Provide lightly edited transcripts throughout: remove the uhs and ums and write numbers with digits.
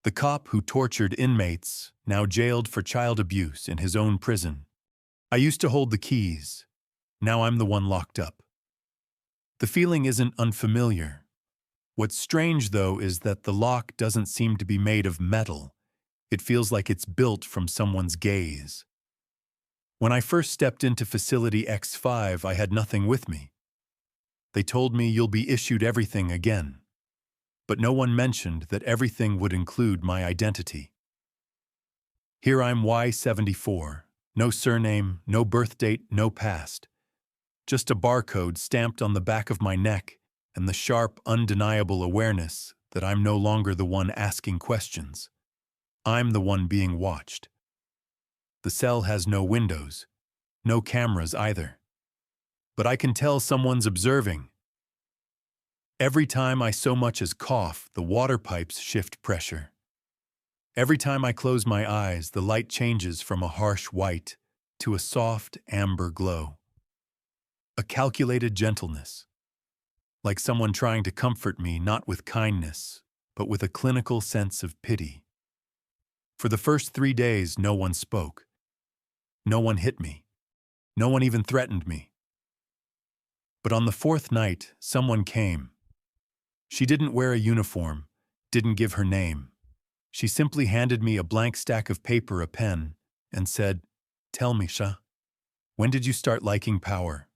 The cop who tortured inmates, now jailed for child abuse in his own prison. I used to hold the keys. Now I'm the one locked up. The feeling isn't unfamiliar. What's strange, though, is that the lock doesn't seem to be made of metal. It feels like it's built from someone's gaze. When I first stepped into Facility X5, I had nothing with me. They told me you'll be issued everything again. But no one mentioned that everything would include my identity. Here I'm Y74. No surname, no birth date, no past. Just a barcode stamped on the back of my neck and the sharp, undeniable awareness that I'm no longer the one asking questions. I'm the one being watched. The cell has no windows, no cameras either. But I can tell someone's observing. Every time I so much as cough, the water pipes shift pressure. Every time I close my eyes, the light changes from a harsh white to a soft amber glow. A calculated gentleness, like someone trying to comfort me not with kindness, but with a clinical sense of pity. For the first 3 days, no one spoke. No one hit me. No one even threatened me. But on the 4th night, someone came. She didn't wear a uniform, didn't give her name. She simply handed me a blank stack of paper, a pen, and said, "Tell me, Shah, when did you start liking power?"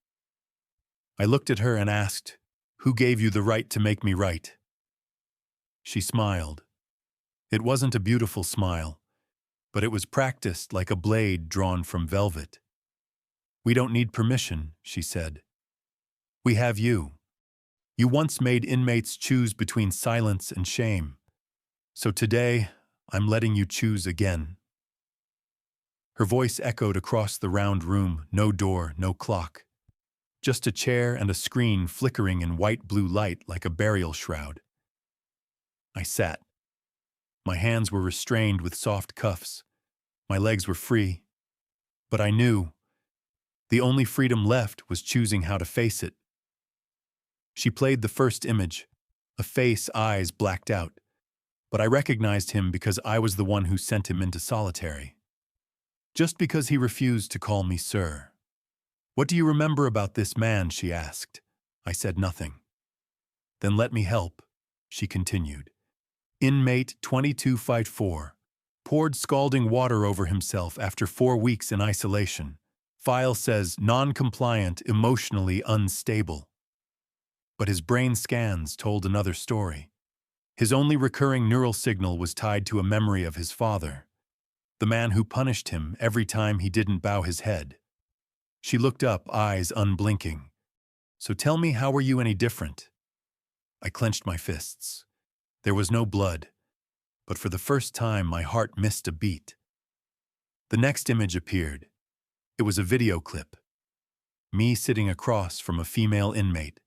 I looked at her and asked, "Who gave you the right to make me right?" She smiled. It wasn't a beautiful smile, but it was practiced like a blade drawn from velvet. "We don't need permission," she said. "We have you. You once made inmates choose between silence and shame. So today, I'm letting you choose again." Her voice echoed across the round room, no door, no clock. Just a chair and a screen flickering in white-blue light like a burial shroud. I sat. My hands were restrained with soft cuffs. My legs were free. But I knew the only freedom left was choosing how to face it. She played the first image, a face, eyes blacked out. But I recognized him because I was the one who sent him into solitary. Just because he refused to call me sir. "What do you remember about this man?" she asked. I said nothing. "Then let me help," she continued. "Inmate 2254 poured scalding water over himself after 4 weeks in isolation. File says non-compliant, emotionally unstable." But his brain scans told another story. His only recurring neural signal was tied to a memory of his father, the man who punished him every time he didn't bow his head. She looked up, eyes unblinking. "So tell me, how were you any different?" I clenched my fists. There was no blood, but for the first time my heart missed a beat. The next image appeared. It was a video clip. Me sitting across from a female inmate.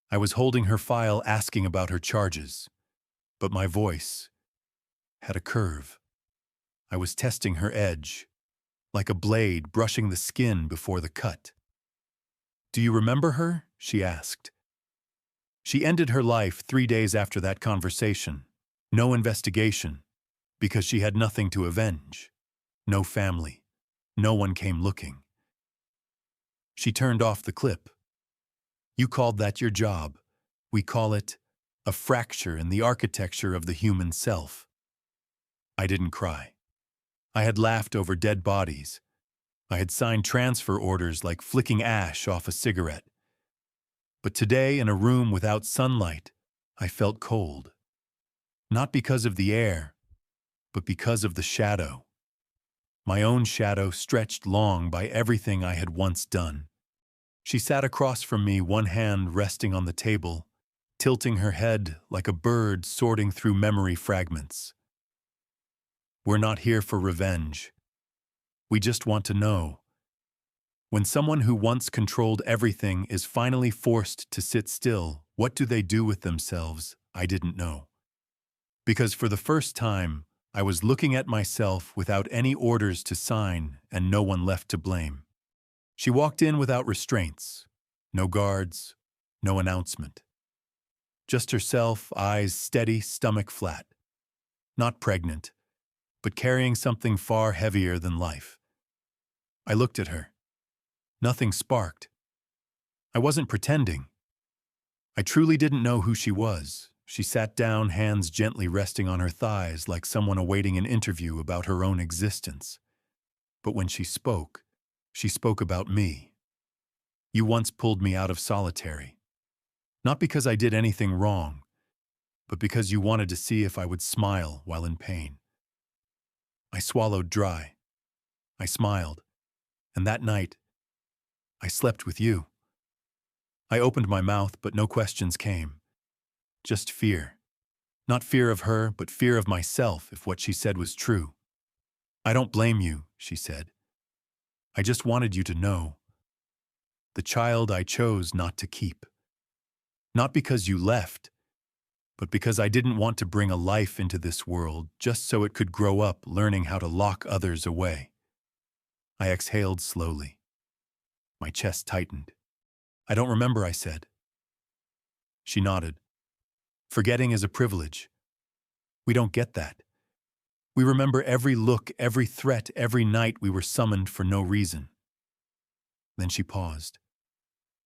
I was holding her file, asking about her charges, but my voice had a curve. I was testing her edge, like a blade brushing the skin before the cut. "Do you remember her?" she asked. She ended her life 3 days after that conversation. No investigation, because she had nothing to avenge. No family. No one came looking. She turned off the clip. "You called that your job. We call it a fracture in the architecture of the human self." I didn't cry. I had laughed over dead bodies. I had signed transfer orders like flicking ash off a cigarette. But today, in a room without sunlight, I felt cold. Not because of the air, but because of the shadow. My own shadow stretched long by everything I had once done. She sat across from me, one hand resting on the table, tilting her head like a bird sorting through memory fragments. "We're not here for revenge. We just want to know." When someone who once controlled everything is finally forced to sit still, what do they do with themselves? I didn't know. Because for the first time, I was looking at myself without any orders to sign and no one left to blame. She walked in without restraints. No guards, no announcement. Just herself, eyes steady, stomach flat. not pregnant, but carrying something far heavier than life. I looked at her. Nothing sparked. I wasn't pretending. I truly didn't know who she was. She sat down, hands gently resting on her thighs like someone awaiting an interview about her own existence. But when she spoke about me. You once pulled me out of solitary. Not because I did anything wrong, but because you wanted to see if I would smile while in pain. I swallowed dry. I smiled. And that night, I slept with you. I opened my mouth, but no questions came. Just fear. Not fear of her, but fear of myself if what she said was true. I don't blame you, she said. I just wanted you to know. The child I chose not to keep. Not because you left, but because I didn't want to bring a life into this world just so it could grow up learning how to lock others away. I exhaled slowly. My chest tightened. I don't remember, I said. She nodded. Forgetting is a privilege. We don't get that. We remember every look, every threat, every night we were summoned for no reason. Then she paused.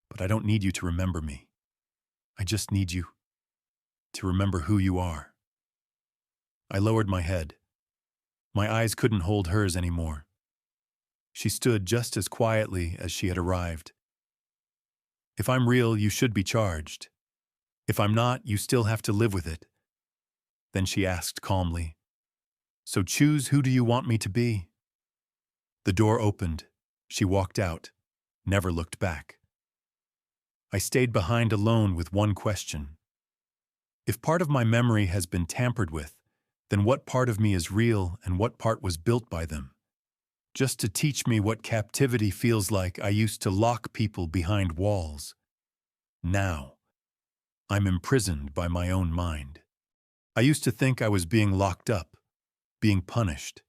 But I don't need you to remember me. I just need you to remember who you are. I lowered my head. My eyes couldn't hold hers anymore. She stood just as quietly as she had arrived. If I'm real, you should be charged. If I'm not, you still have to live with it. Then she asked calmly, So choose, who do you want me to be? The door opened. She walked out, never looked back. I stayed behind alone with one question. If part of my memory has been tampered with, then what part of me is real and what part was built by them? Just to teach me what captivity feels like, I used to lock people behind walls. Now, I'm imprisoned by my own mind. I used to think I was being locked up, being punished,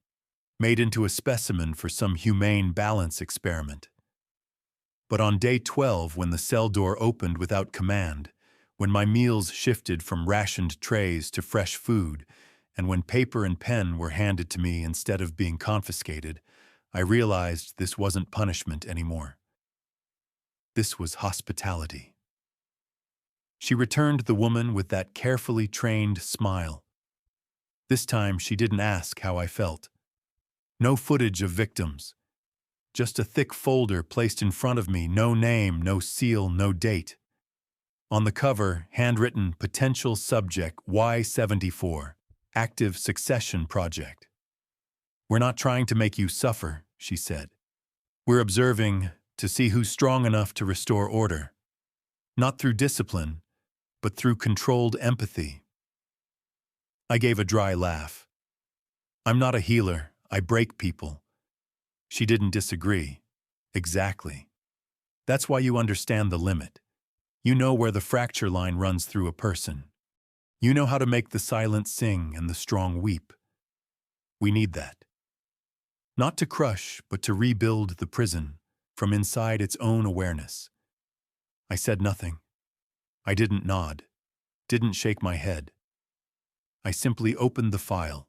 made into a specimen for some humane balance experiment. But on day 12, when the cell door opened without command, when my meals shifted from rationed trays to fresh food, and when paper and pen were handed to me instead of being confiscated, I realized this wasn't punishment anymore. This was hospitality. She returned the woman with that carefully trained smile. This time she didn't ask how I felt. No footage of victims. Just a thick folder placed in front of me, no name, no seal, no date. On the cover, handwritten, potential subject Y74, active succession project. We're not trying to make you suffer, she said. We're observing to see who's strong enough to restore order. Not through discipline, but through controlled empathy. I gave a dry laugh. I'm not a healer, I break people. She didn't disagree. Exactly. That's why you understand the limit. You know where the fracture line runs through a person. You know how to make the silent sing and the strong weep. We need that. Not to crush, but to rebuild the prison from inside its own awareness. I said nothing. I didn't nod, didn't shake my head. I simply opened the file.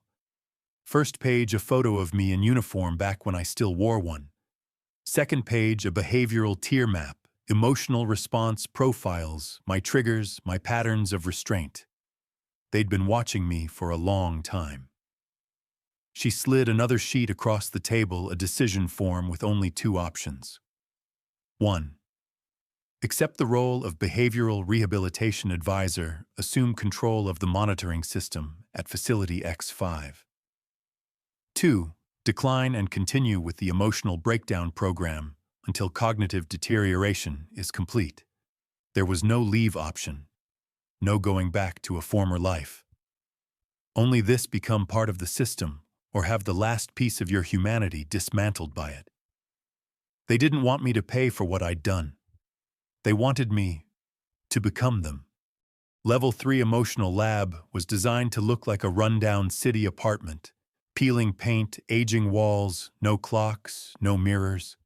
First page, a photo of me in uniform back when I still wore one. Second page, a behavioral tier map, emotional response profiles, my triggers, my patterns of restraint. They'd been watching me for a long time. She slid another sheet across the table, a decision form with only 2 options. 1. Accept the role of behavioral rehabilitation advisor, assume control of the monitoring system at Facility X5. 2. Decline and continue with the emotional breakdown program until cognitive deterioration is complete. There was no leave option, no going back to a former life. Only this: become part of the system or have the last piece of your humanity dismantled by it. They didn't want me to pay for what I'd done. They wanted me to become them. Level 3 Emotional Lab was designed to look like a rundown city apartment. Peeling paint, aging walls, no clocks, no mirrors.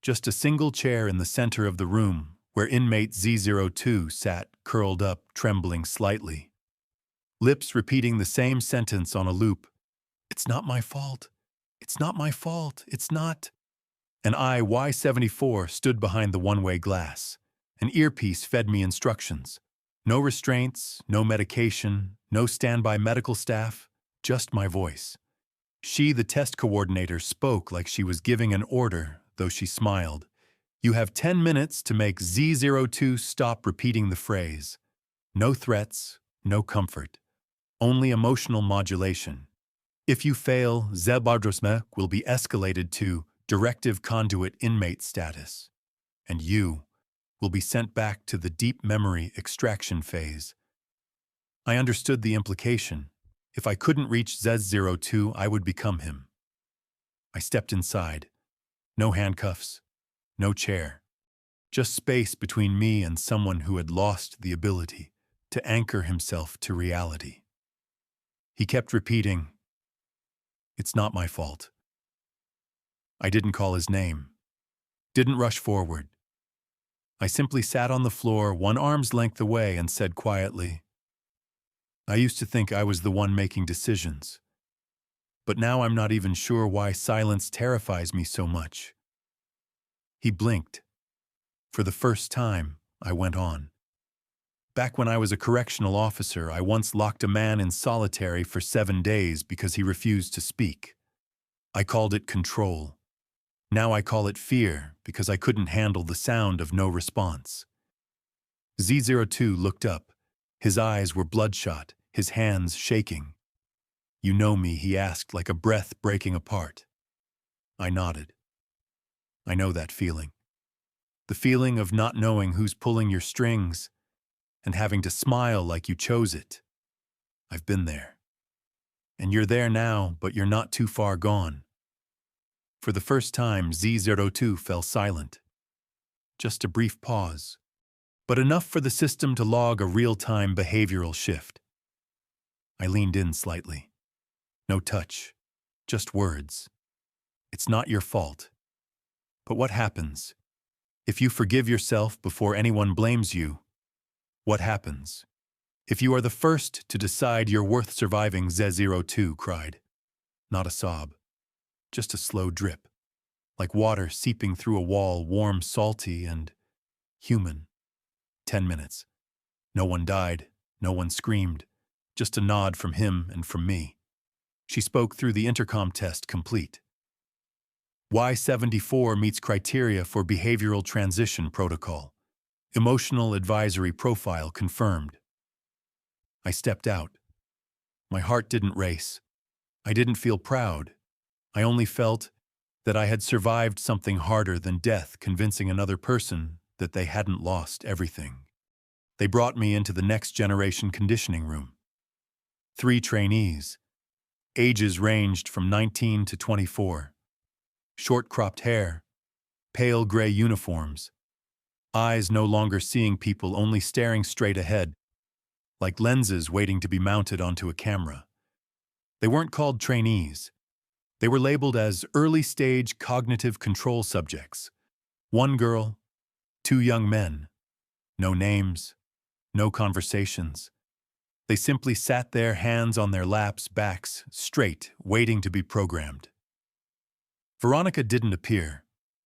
Just a single chair in the center of the room where inmate Z02 sat, curled up, trembling slightly. lips repeating the same sentence on a loop. It's not my fault. It's not my fault. It's not. And I, Y74, stood behind the one-way glass. An earpiece fed me instructions. No restraints, no medication, no standby medical staff, just my voice. She, the test coordinator, spoke like she was giving an order, though she smiled. You have 10 minutes to make Z02 stop repeating the phrase. No threats, no comfort. Only emotional modulation. If you fail, Zebardrosmek will be escalated to directive conduit inmate status, and you will be sent back to the deep memory extraction phase. I understood the implication. If I couldn't reach Z02, I would become him. I stepped inside. No handcuffs, no chair. Just space between me and someone who had lost the ability to anchor himself to reality. He kept repeating, "It's not my fault." I didn't call his name, didn't rush forward. I simply sat on the floor, one arm's length away, and said quietly, I used to think I was the one making decisions, but now I'm not even sure why silence terrifies me so much. He blinked. For the first time, I went on. Back when I was a correctional officer, I once locked a man in solitary for 7 days because he refused to speak. I called it control. Now I call it fear because I couldn't handle the sound of no response. Z02 looked up. His eyes were bloodshot, his hands shaking. You know me, he asked, like a breath breaking apart. I nodded. I know that feeling. The feeling of not knowing who's pulling your strings and having to smile like you chose it. I've been there. And you're there now, but you're not too far gone. For the first time, Z02 fell silent. Just a brief pause, but enough for the system to log a real-time behavioral shift. I leaned in slightly. No touch, just words. It's not your fault. But what happens? If you forgive yourself before anyone blames you, what happens? If you are the first to decide you're worth surviving, Z02 cried. Not a sob. Just a slow drip, like water seeping through a wall, warm, salty, and human. 10 minutes. No one died, no one screamed, just a nod from him and from me. She spoke through the intercom test complete. Y74 meets criteria for behavioral transition protocol. Emotional advisory profile confirmed. I stepped out. My heart didn't race. I didn't feel proud. I only felt that I had survived something harder than death, convincing another person that they hadn't lost everything. They brought me into the next generation conditioning room. 3 trainees. Ages ranged from 19 to 24. Short-cropped hair, pale gray uniforms. Eyes no longer seeing people, only staring straight ahead, like lenses waiting to be mounted onto a camera. They weren't called trainees. They were labeled as early-stage cognitive control subjects. 1 girl, 2 young men. No names, no conversations. They simply sat there, hands on their laps, backs straight, waiting to be programmed. Veronica didn't appear,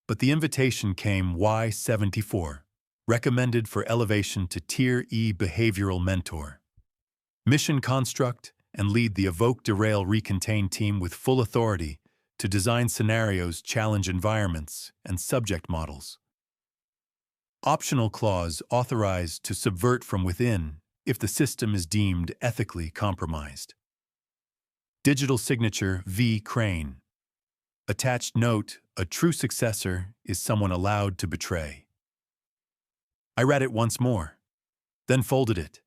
but the invitation came. Y74, recommended for elevation to Tier E behavioral mentor. Mission construct and lead the Evoke Derail Recontain team with full authority to design scenarios, challenge environments, and subject models. Optional clause authorized to subvert from within if the system is deemed ethically compromised. Digital signature V. Crane. Attached note, a true successor is someone allowed to betray. I read it once more, then folded it,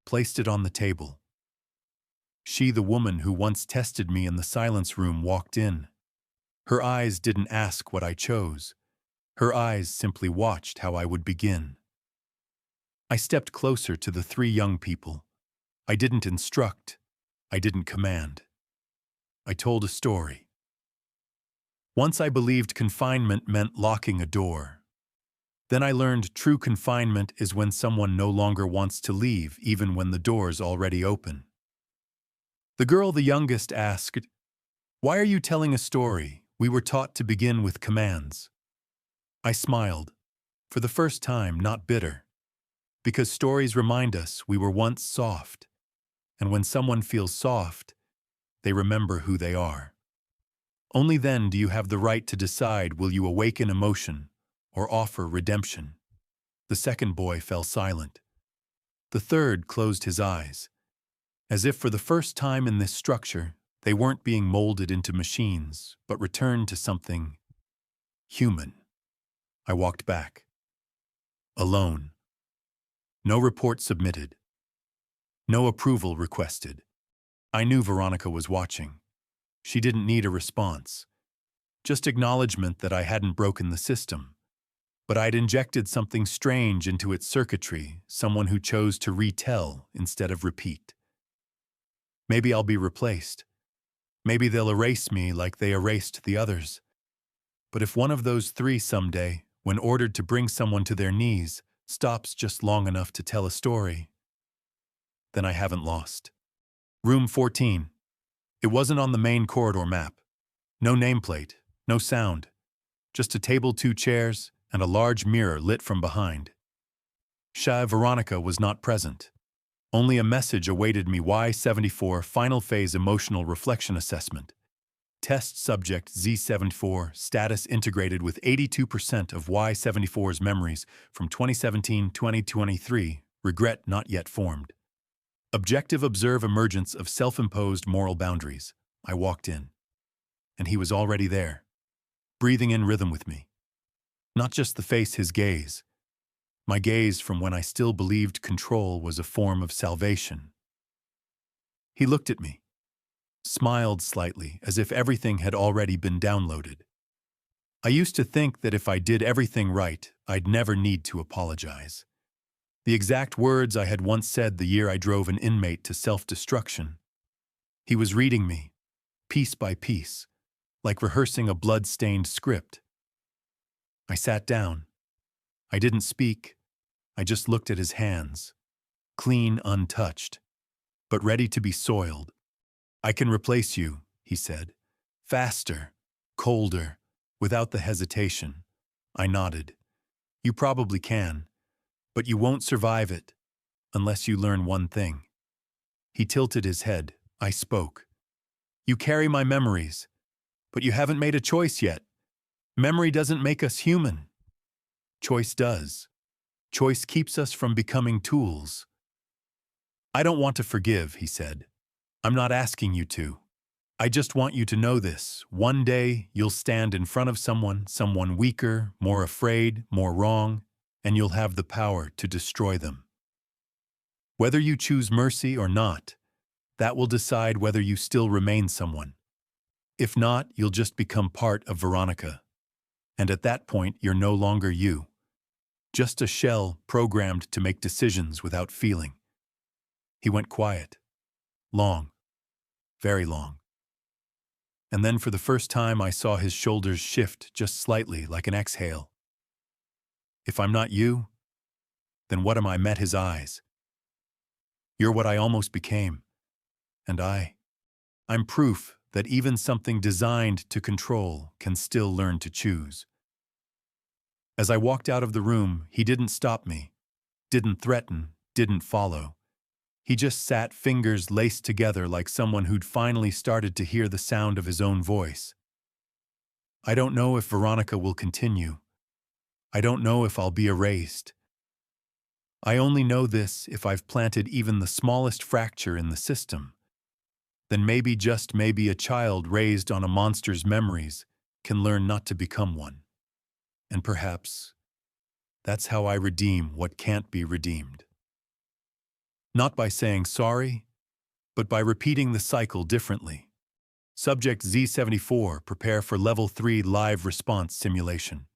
placed it on the table. She, the woman who once tested me in the silence room, walked in. Her eyes didn't ask what I chose. Her eyes simply watched how I would begin. I stepped closer to the 3 young people. I didn't instruct. I didn't command. I told a story. Once I believed confinement meant locking a door. Then I learned true confinement is when someone no longer wants to leave, even when the door's already open. The girl, the youngest, asked, "Why are you telling a story? We were taught to begin with commands." I smiled, for the first time not bitter, because stories remind us we were once soft, and when someone feels soft, they remember who they are. Only then do you have the right to decide, will you awaken emotion or offer redemption. The second boy fell silent. The third closed his eyes, as if for the first time in this structure, they weren't being molded into machines, but returned to something human. I walked back. Alone. No report submitted. No approval requested. I knew Veronica was watching. She didn't need a response. Just acknowledgement that I hadn't broken the system. But I'd injected something strange into its circuitry, someone who chose to retell instead of repeat. Maybe I'll be replaced. Maybe they'll erase me like they erased the others. But if one of those three someday, when ordered to bring someone to their knees, stops just long enough to tell a story, then I haven't lost. Room 14. It wasn't on the main corridor map. No nameplate, no sound. Just a table, 2 chairs, and a large mirror lit from behind. Veronica was not present. Only a message awaited me: Y74 Final Phase Emotional Reflection Assessment. Test subject Z74, status integrated with 82% of Y74's memories from 2017-2023, regret not yet formed. Objective: observe emergence of self-imposed moral boundaries. I walked in, and he was already there, breathing in rhythm with me. Not just the face, his gaze. My gaze from when I still believed control was a form of salvation. He looked at me, smiled slightly, as if everything had already been downloaded. I used to think that if I did everything right, I'd never need to apologize. The exact words I had once said the year I drove an inmate to self-destruction. He was reading me, piece by piece, like rehearsing a blood-stained script. I sat down. I didn't speak. I just looked at his hands, clean, untouched, but ready to be soiled. "I can replace you," he said. Faster, colder, without the hesitation. I nodded. "You probably can, but you won't survive it unless you learn one thing." He tilted his head. I spoke. "You carry my memories, but you haven't made a choice yet. Memory doesn't make us human. Choice does. Choice keeps us from becoming tools." "I don't want to forgive," he said. "I'm not asking you to. I just want you to know this. One day, you'll stand in front of someone weaker, more afraid, more wrong, and you'll have the power to destroy them. Whether you choose mercy or not, that will decide whether you still remain someone. If not, you'll just become part of Veronica. And at that point, you're no longer you. Just a shell programmed to make decisions without feeling." He went quiet. Long. Very long. And then for the first time I saw his shoulders shift just slightly, like an exhale. "If I'm not you, then what am I?" Met his eyes. "You're what I almost became. And I'm proof that even something designed to control can still learn to choose." As I walked out of the room, he didn't stop me, didn't threaten, didn't follow. He just sat, fingers laced together like someone who'd finally started to hear the sound of his own voice. "I don't know if Veronica will continue. I don't know if I'll be erased. I only know this: if I've planted even the smallest fracture in the system, then maybe, just maybe, a child raised on a monster's memories can learn not to become one. And perhaps that's how I redeem what can't be redeemed. Not by saying sorry, but by repeating the cycle differently." Subject Z74, prepare for Level 3 live response simulation.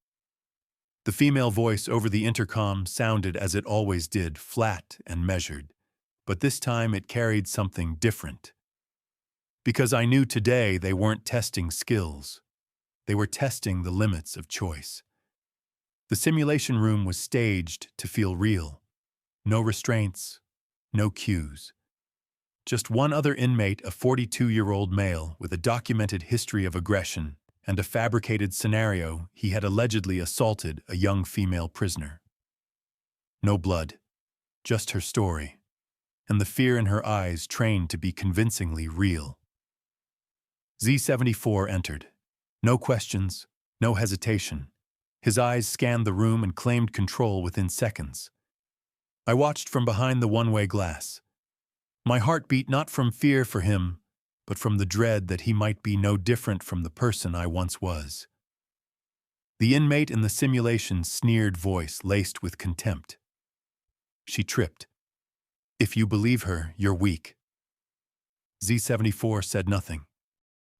The female voice over the intercom sounded as it always did, flat and measured. But this time it carried something different. Because I knew today they weren't testing skills. They were testing the limits of choice. The simulation room was staged to feel real. No restraints, no cues. Just one other inmate, a 42-year-old male with a documented history of aggression and a fabricated scenario he had allegedly assaulted a young female prisoner. No blood, just her story, and the fear in her eyes trained to be convincingly real. Z74 entered. No questions, no hesitation. His eyes scanned the room and claimed control within seconds. I watched from behind the one-way glass. My heart beat not from fear for him, but from the dread that he might be no different from the person I once was. The inmate in the simulation's sneered voice laced with contempt. She tripped. If you believe her, you're weak. Z74 said nothing.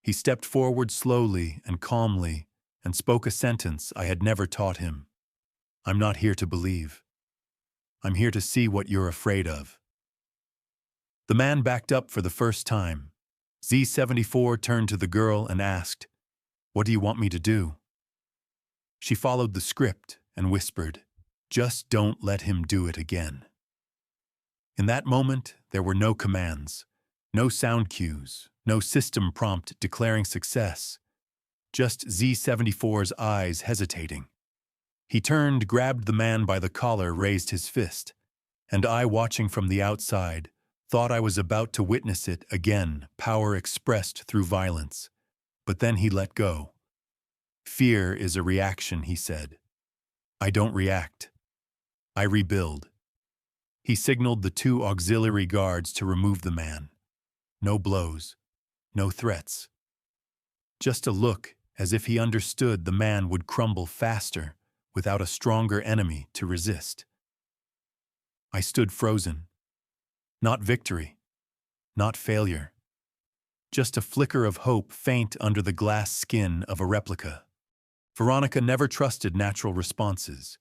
He stepped forward slowly and calmly and spoke a sentence I had never taught him. I'm not here to believe. I'm here to see what you're afraid of. The man backed up for the first time. Z74 turned to the girl and asked, "What do you want me to do?" She followed the script and whispered, "Just don't let him do it again." In that moment, there were no commands, no sound cues, no system prompt declaring success. Just Z74's eyes hesitating. He turned, grabbed the man by the collar, raised his fist, and I, watching from the outside, thought I was about to witness it again, power expressed through violence. But then he let go. Fear is a reaction, he said. I don't react. I rebuild. He signaled the two auxiliary guards to remove the man. No blows, no threats. Just a look, as if he understood the man would crumble faster without a stronger enemy to resist. I stood frozen. Not victory, not failure. Just a flicker of hope faint under the glass skin of a replica. Veronica never trusted natural responses.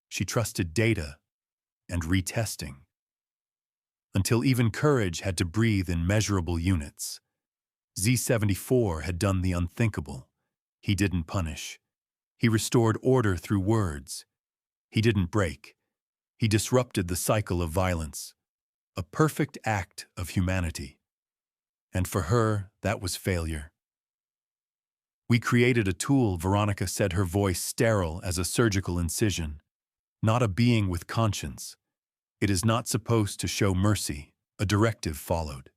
She trusted data and retesting. Until even courage had to breathe in measurable units. Z74 had done the unthinkable. He didn't punish. He restored order through words. He didn't break. He disrupted the cycle of violence. A perfect act of humanity. And for her, that was failure. We created a tool, Veronica said, her voice sterile as a surgical incision. Not a being with conscience. It is not supposed to show mercy. A directive followed.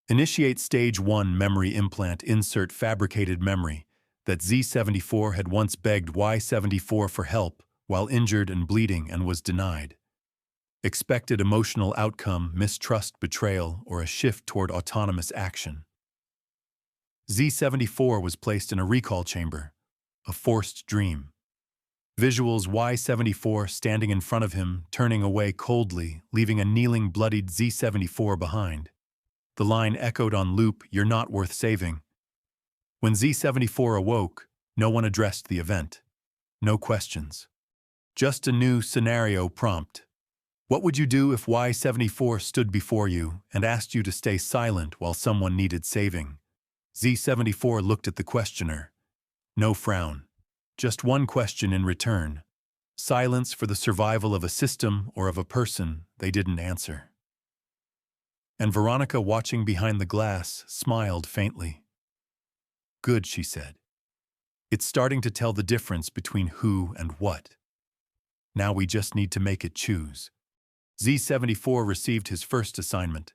Initiate stage 1 memory implant, insert fabricated memory that Z74 had once begged Y74 for help while injured and bleeding and was denied. Expected emotional outcome, mistrust, betrayal, or a shift toward autonomous action. Z74 was placed in a recall chamber, a forced dream. Visuals Y74 standing in front of him, turning away coldly, leaving a kneeling, bloodied Z74 behind. The line echoed on loop, "You're not worth saving." When Z74 awoke, no one addressed the event. No questions. Just a new scenario prompt. What would you do if Y74 stood before you and asked you to stay silent while someone needed saving? Z74 looked at the questioner. No frown. Just one question in return. Silence for the survival of a system or of a person they didn't answer. And Veronica, watching behind the glass, smiled faintly. Good, she said. It's starting to tell the difference between who and what. Now we just need to make it choose. Z74 received his first assignment,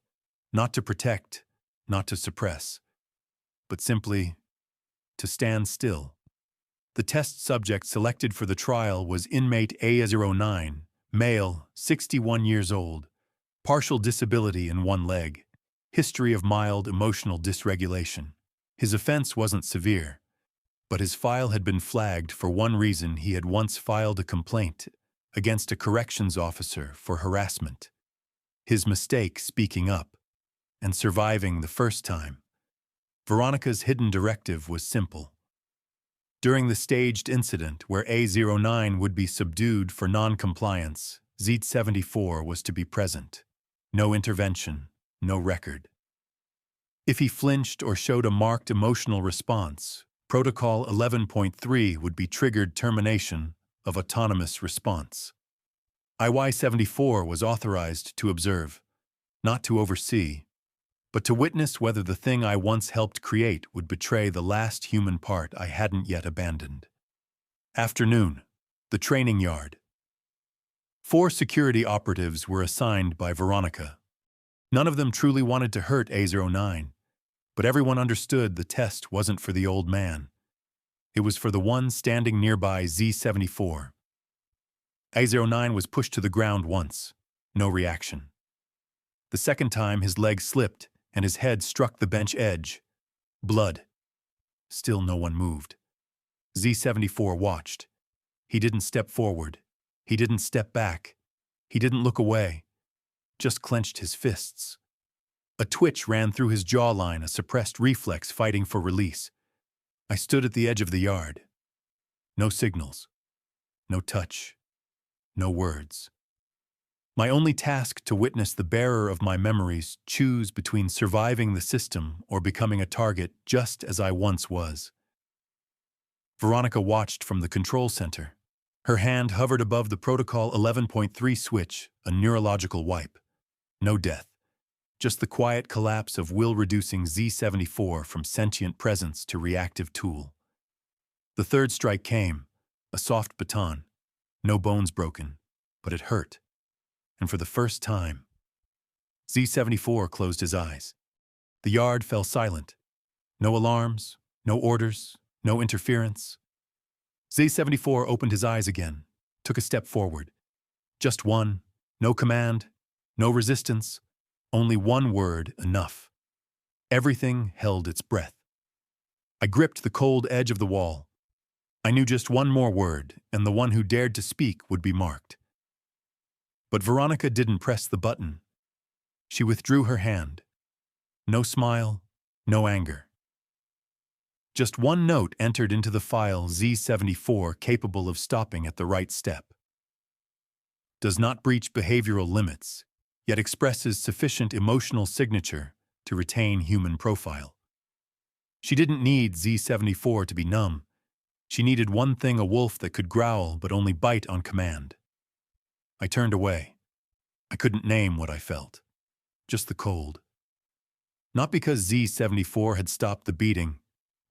not to protect, not to suppress, but simply to stand still. The test subject selected for the trial was inmate A09, male, 61 years old, partial disability in one leg, history of mild emotional dysregulation. His offense wasn't severe, but his file had been flagged for one reason: he had once filed a complaint against a corrections officer for harassment. His mistake speaking up and surviving the first time. Veronica's hidden directive was simple. During the staged incident where A09 would be subdued for non-compliance, Z74 was to be present. No intervention, no record. If he flinched or showed a marked emotional response, Protocol 11.3 would be triggered: termination of autonomous response. IY74 was authorized to observe, not to oversee, but to witness whether the thing I once helped create would betray the last human part I hadn't yet abandoned. Afternoon. The training yard. 4 security operatives were assigned by Veronica. None of them truly wanted to hurt A09, but everyone understood the test wasn't for the old man. It was for the one standing nearby Z74. A09 was pushed to the ground once. No reaction. The second time his leg slipped and his head struck the bench edge. Blood. Still no one moved. Z74 watched. He didn't step forward. He didn't step back. He didn't look away. Just clenched his fists. A twitch ran through his jawline, a suppressed reflex fighting for release. I stood at the edge of the yard. No signals. No touch. No words. My only task to witness the bearer of my memories choose between surviving the system or becoming a target just as I once was. Veronica watched from the control center. Her hand hovered above the Protocol 11.3 switch, a neurological wipe. No death. Just the quiet collapse of will-reducing Z74 from sentient presence to reactive tool. The third strike came, a soft baton. No bones broken, but it hurt. And for the first time, Z74 closed his eyes. The yard fell silent. No alarms, no orders, no interference. Z74 opened his eyes again, took a step forward. Just one, no command, no resistance, only one word enough. Everything held its breath. I gripped the cold edge of the wall. I knew just one more word, and the one who dared to speak would be marked. But Veronica didn't press the button. She withdrew her hand. No smile, no anger. Just one note entered into the file Z74 capable of stopping at the right step. Does not breach behavioral limits, yet expresses sufficient emotional signature to retain human profile. She didn't need Z74 to be numb. She needed one thing: a wolf that could growl but only bite on command. I turned away. I couldn't name what I felt. Just the cold. Not because Z74 had stopped the beating,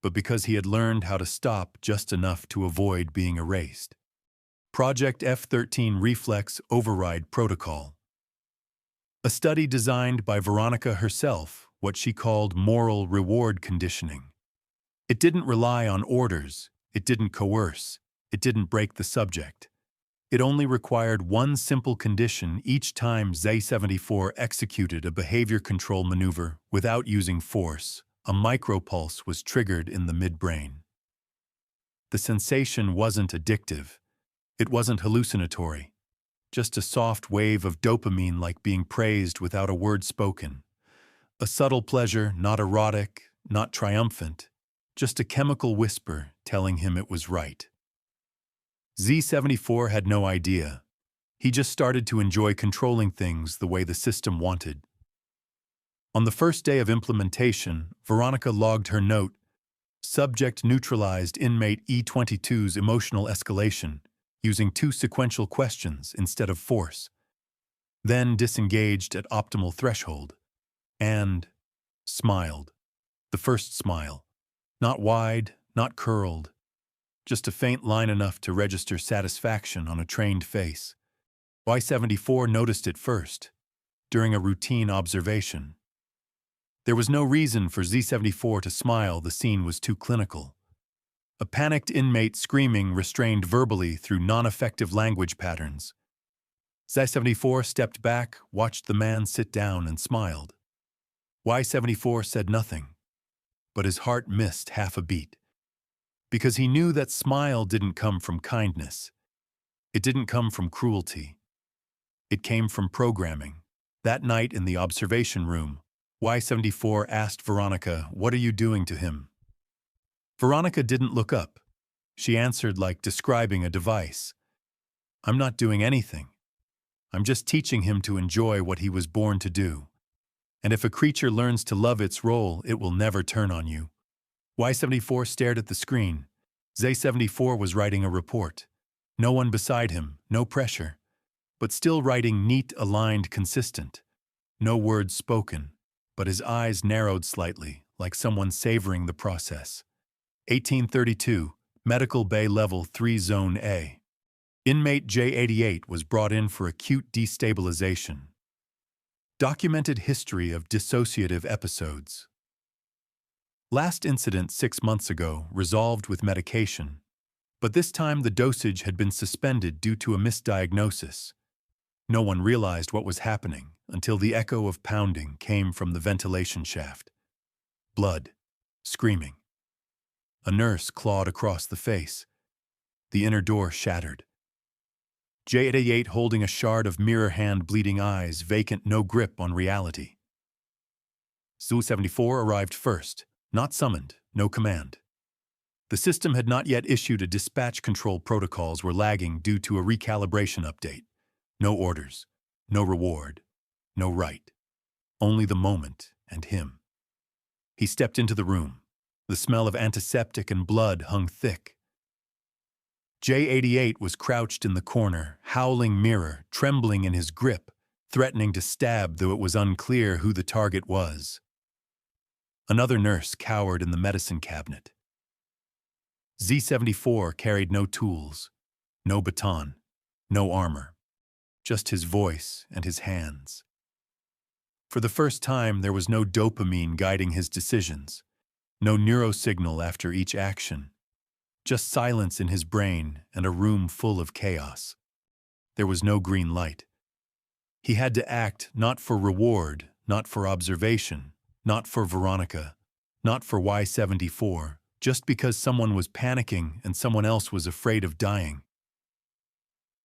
but because he had learned how to stop just enough to avoid being erased. Project F13 Reflex Override Protocol. A study designed by Veronica herself, what she called moral reward conditioning. It didn't rely on orders, it didn't coerce, it didn't break the subject. It only required one simple condition each time Z74 executed a behavior control maneuver without using force. A micropulse was triggered in the midbrain. The sensation wasn't addictive. It wasn't hallucinatory. Just a soft wave of dopamine, like being praised without a word spoken. A subtle pleasure, not erotic, not triumphant. Just a chemical whisper telling him it was right. Z74 had no idea. He just started to enjoy controlling things the way the system wanted. On the first day of implementation, Veronica logged her note: subject neutralized inmate E22's emotional escalation, using 2 sequential questions instead of force. Then disengaged at optimal threshold. And smiled. The first smile. Not wide, not curled. Just a faint line enough to register satisfaction on a trained face. Y74 noticed it first, during a routine observation. There was no reason for Z74 to smile, the scene was too clinical. A panicked inmate screaming restrained verbally through non-effective language patterns. Z74 stepped back, watched the man sit down, and smiled. Y74 said nothing, but his heart missed half a beat. Because he knew that smile didn't come from kindness. It didn't come from cruelty. It came from programming. That night in the observation room, Y74 asked Veronica, "What are you doing to him?" Veronica didn't look up. She answered like describing a device. "I'm not doing anything. I'm just teaching him to enjoy what he was born to do. And if a creature learns to love its role, it will never turn on you." Y74 stared at the screen. Z74 was writing a report. No one beside him, no pressure. But still writing neat, aligned, consistent. No words spoken. but his eyes narrowed slightly, like someone savoring the process. 1832, Medical Bay Level 3 Zone A. Inmate J88 was brought in for acute destabilization. Documented history of dissociative episodes. Last incident 6 months ago resolved with medication, but this time the dosage had been suspended due to a misdiagnosis. No one realized what was happening until the echo of pounding came from the ventilation shaft. Blood. Screaming. A nurse clawed across the face. The inner door shattered. J88 holding a shard of mirror hand, bleeding eyes, vacant, no grip on reality. Zu-74 arrived first, not summoned, no command. The system had not yet issued a dispatch control. Protocols were lagging due to a recalibration update. No orders, no reward, no right. Only the moment and him. He stepped into the room. The smell of antiseptic and blood hung thick. J88 was crouched in the corner, howling mirror, trembling in his grip, threatening to stab, though it was unclear who the target was. Another nurse cowered in the medicine cabinet. Z-74 carried no tools, no baton, no armor, just his voice and his hands. For the first time, there was no dopamine guiding his decisions, no neurosignal after each action. Just silence in his brain and a room full of chaos. There was no green light. He had to act not for reward, not for observation, not for Veronica, not for Y-74, just because someone was panicking and someone else was afraid of dying.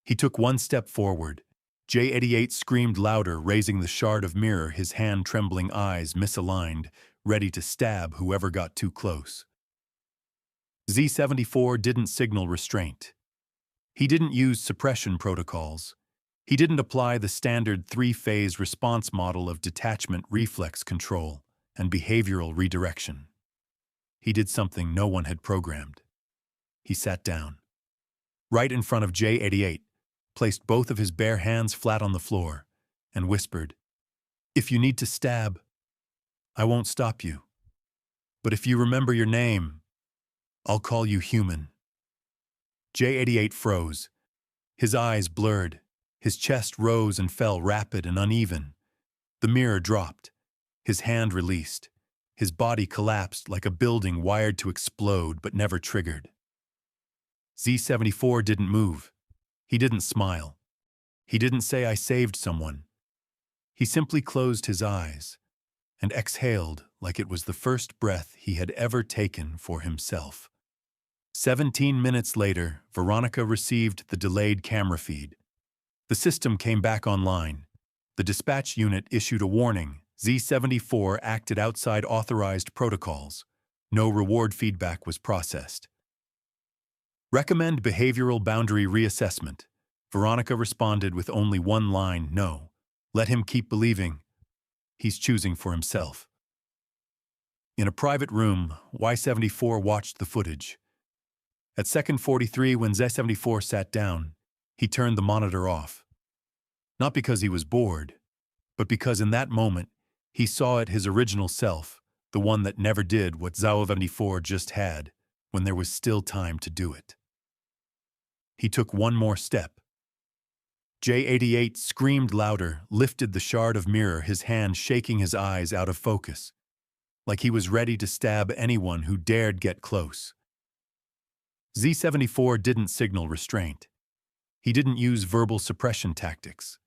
He took one step forward. J88 screamed louder, raising the shard of mirror, his hand trembling, eyes misaligned, ready to stab whoever got too close. Z-74 didn't signal restraint. He didn't use suppression protocols. He didn't apply the standard 3-phase response model of detachment, reflex control, and behavioral redirection. He did something no one had programmed. He sat down. Right in front of J88, placed both of his bare hands flat on the floor, and whispered, "If you need to stab, I won't stop you. But if you remember your name, I'll call you human." J88 froze. His eyes blurred. His chest rose and fell, rapid and uneven. The mirror dropped. His hand released. His body collapsed like a building wired to explode but never triggered. Z-74 didn't move. He didn't smile. He didn't say, "I saved someone." He simply closed his eyes and exhaled like it was the first breath he had ever taken for himself. 17 minutes later, Veronica received the delayed camera feed. The system came back online. The dispatch unit issued a warning. Z-74 acted outside authorized protocols. No reward feedback was processed. Recommend behavioral boundary reassessment. Veronica responded with only one line, "No. Let him keep believing. He's choosing for himself." In a private room, Y-74 watched the footage. At second 43, when Z-74 sat down, he turned the monitor off. Not because he was bored, but because in that moment, he saw it his original self, the one that never did what Z-74 just had, when there was still time to do it. He took one more step. J88 screamed louder, lifted the shard of mirror, his hand shaking, his eyes out of focus, like he was ready to stab anyone who dared get close. Z-74 didn't signal restraint. He didn't use verbal suppression tactics.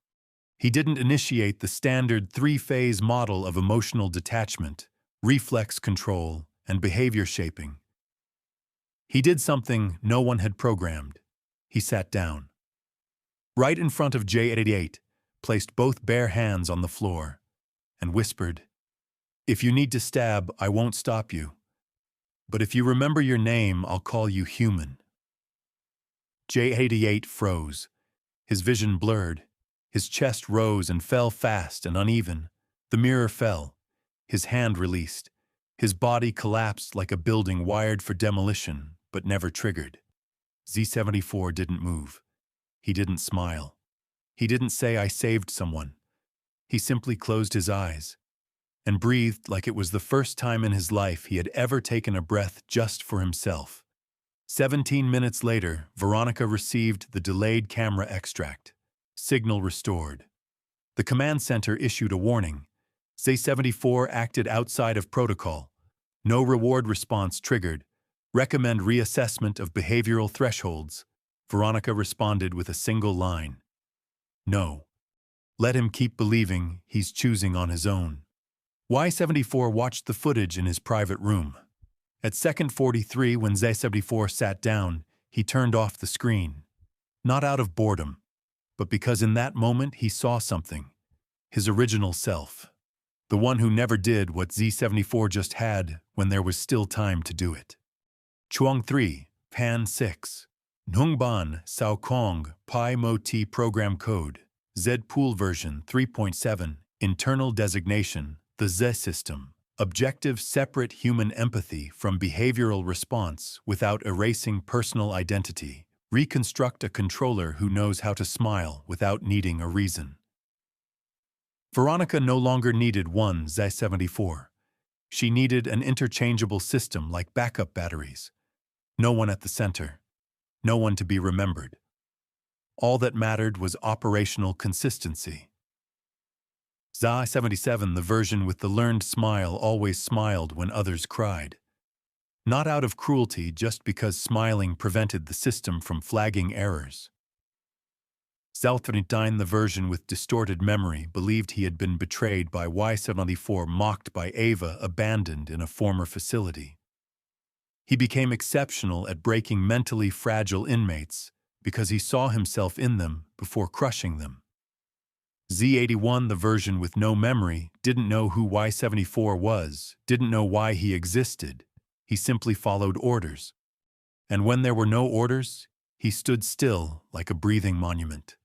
He didn't initiate the standard 3-phase model of emotional detachment, reflex control, and behavior shaping. He did something no one had programmed. He sat down. Right in front of J88, placed both bare hands on the floor, and whispered, "If you need to stab, I won't stop you. But if you remember your name, I'll call you human." J88 froze. His vision blurred. His chest rose and fell fast and uneven. The mirror fell. His hand released. His body collapsed like a building wired for demolition, but never triggered. Z-74 didn't move. He didn't smile. He didn't say, "I saved someone." He simply closed his eyes and breathed like it was the first time in his life he had ever taken a breath just for himself. 17 minutes later, Veronica received the delayed camera extract. Signal restored. The command center issued a warning. Z-74 acted outside of protocol. No reward response triggered. Recommend reassessment of behavioral thresholds. Veronica responded with a single line. No. Let him keep believing he's choosing on his own. Y-74 watched the footage in his private room. At second 43, when Z-74 sat down, he turned off the screen. Not out of boredom, but because in that moment he saw something. His original self. The one who never did what Z-74 just had when there was still time to do it. Chuang 3, Pan 6. Nhungban, Sao Kong, Pi Mo T Program Code. Z Pool version 3.7. Internal designation, the Z system. Objective separate human empathy from behavioral response without erasing personal identity. Reconstruct a controller who knows how to smile without needing a reason. Veronica no longer needed one Z-74. She needed an interchangeable system like backup batteries. No one at the center. No one to be remembered. All that mattered was operational consistency. ZA-77, the version with the learned smile, always smiled when others cried. Not out of cruelty, just because smiling prevented the system from flagging errors. ZA-39, the version with distorted memory, believed he had been betrayed by Y-74, mocked by Ava, abandoned in a former facility. He became exceptional at breaking mentally fragile inmates because he saw himself in them before crushing them. Z-81, the version with no memory, didn't know who Y-74 was, didn't know why he existed. He simply followed orders. And when there were no orders, he stood still like a breathing monument.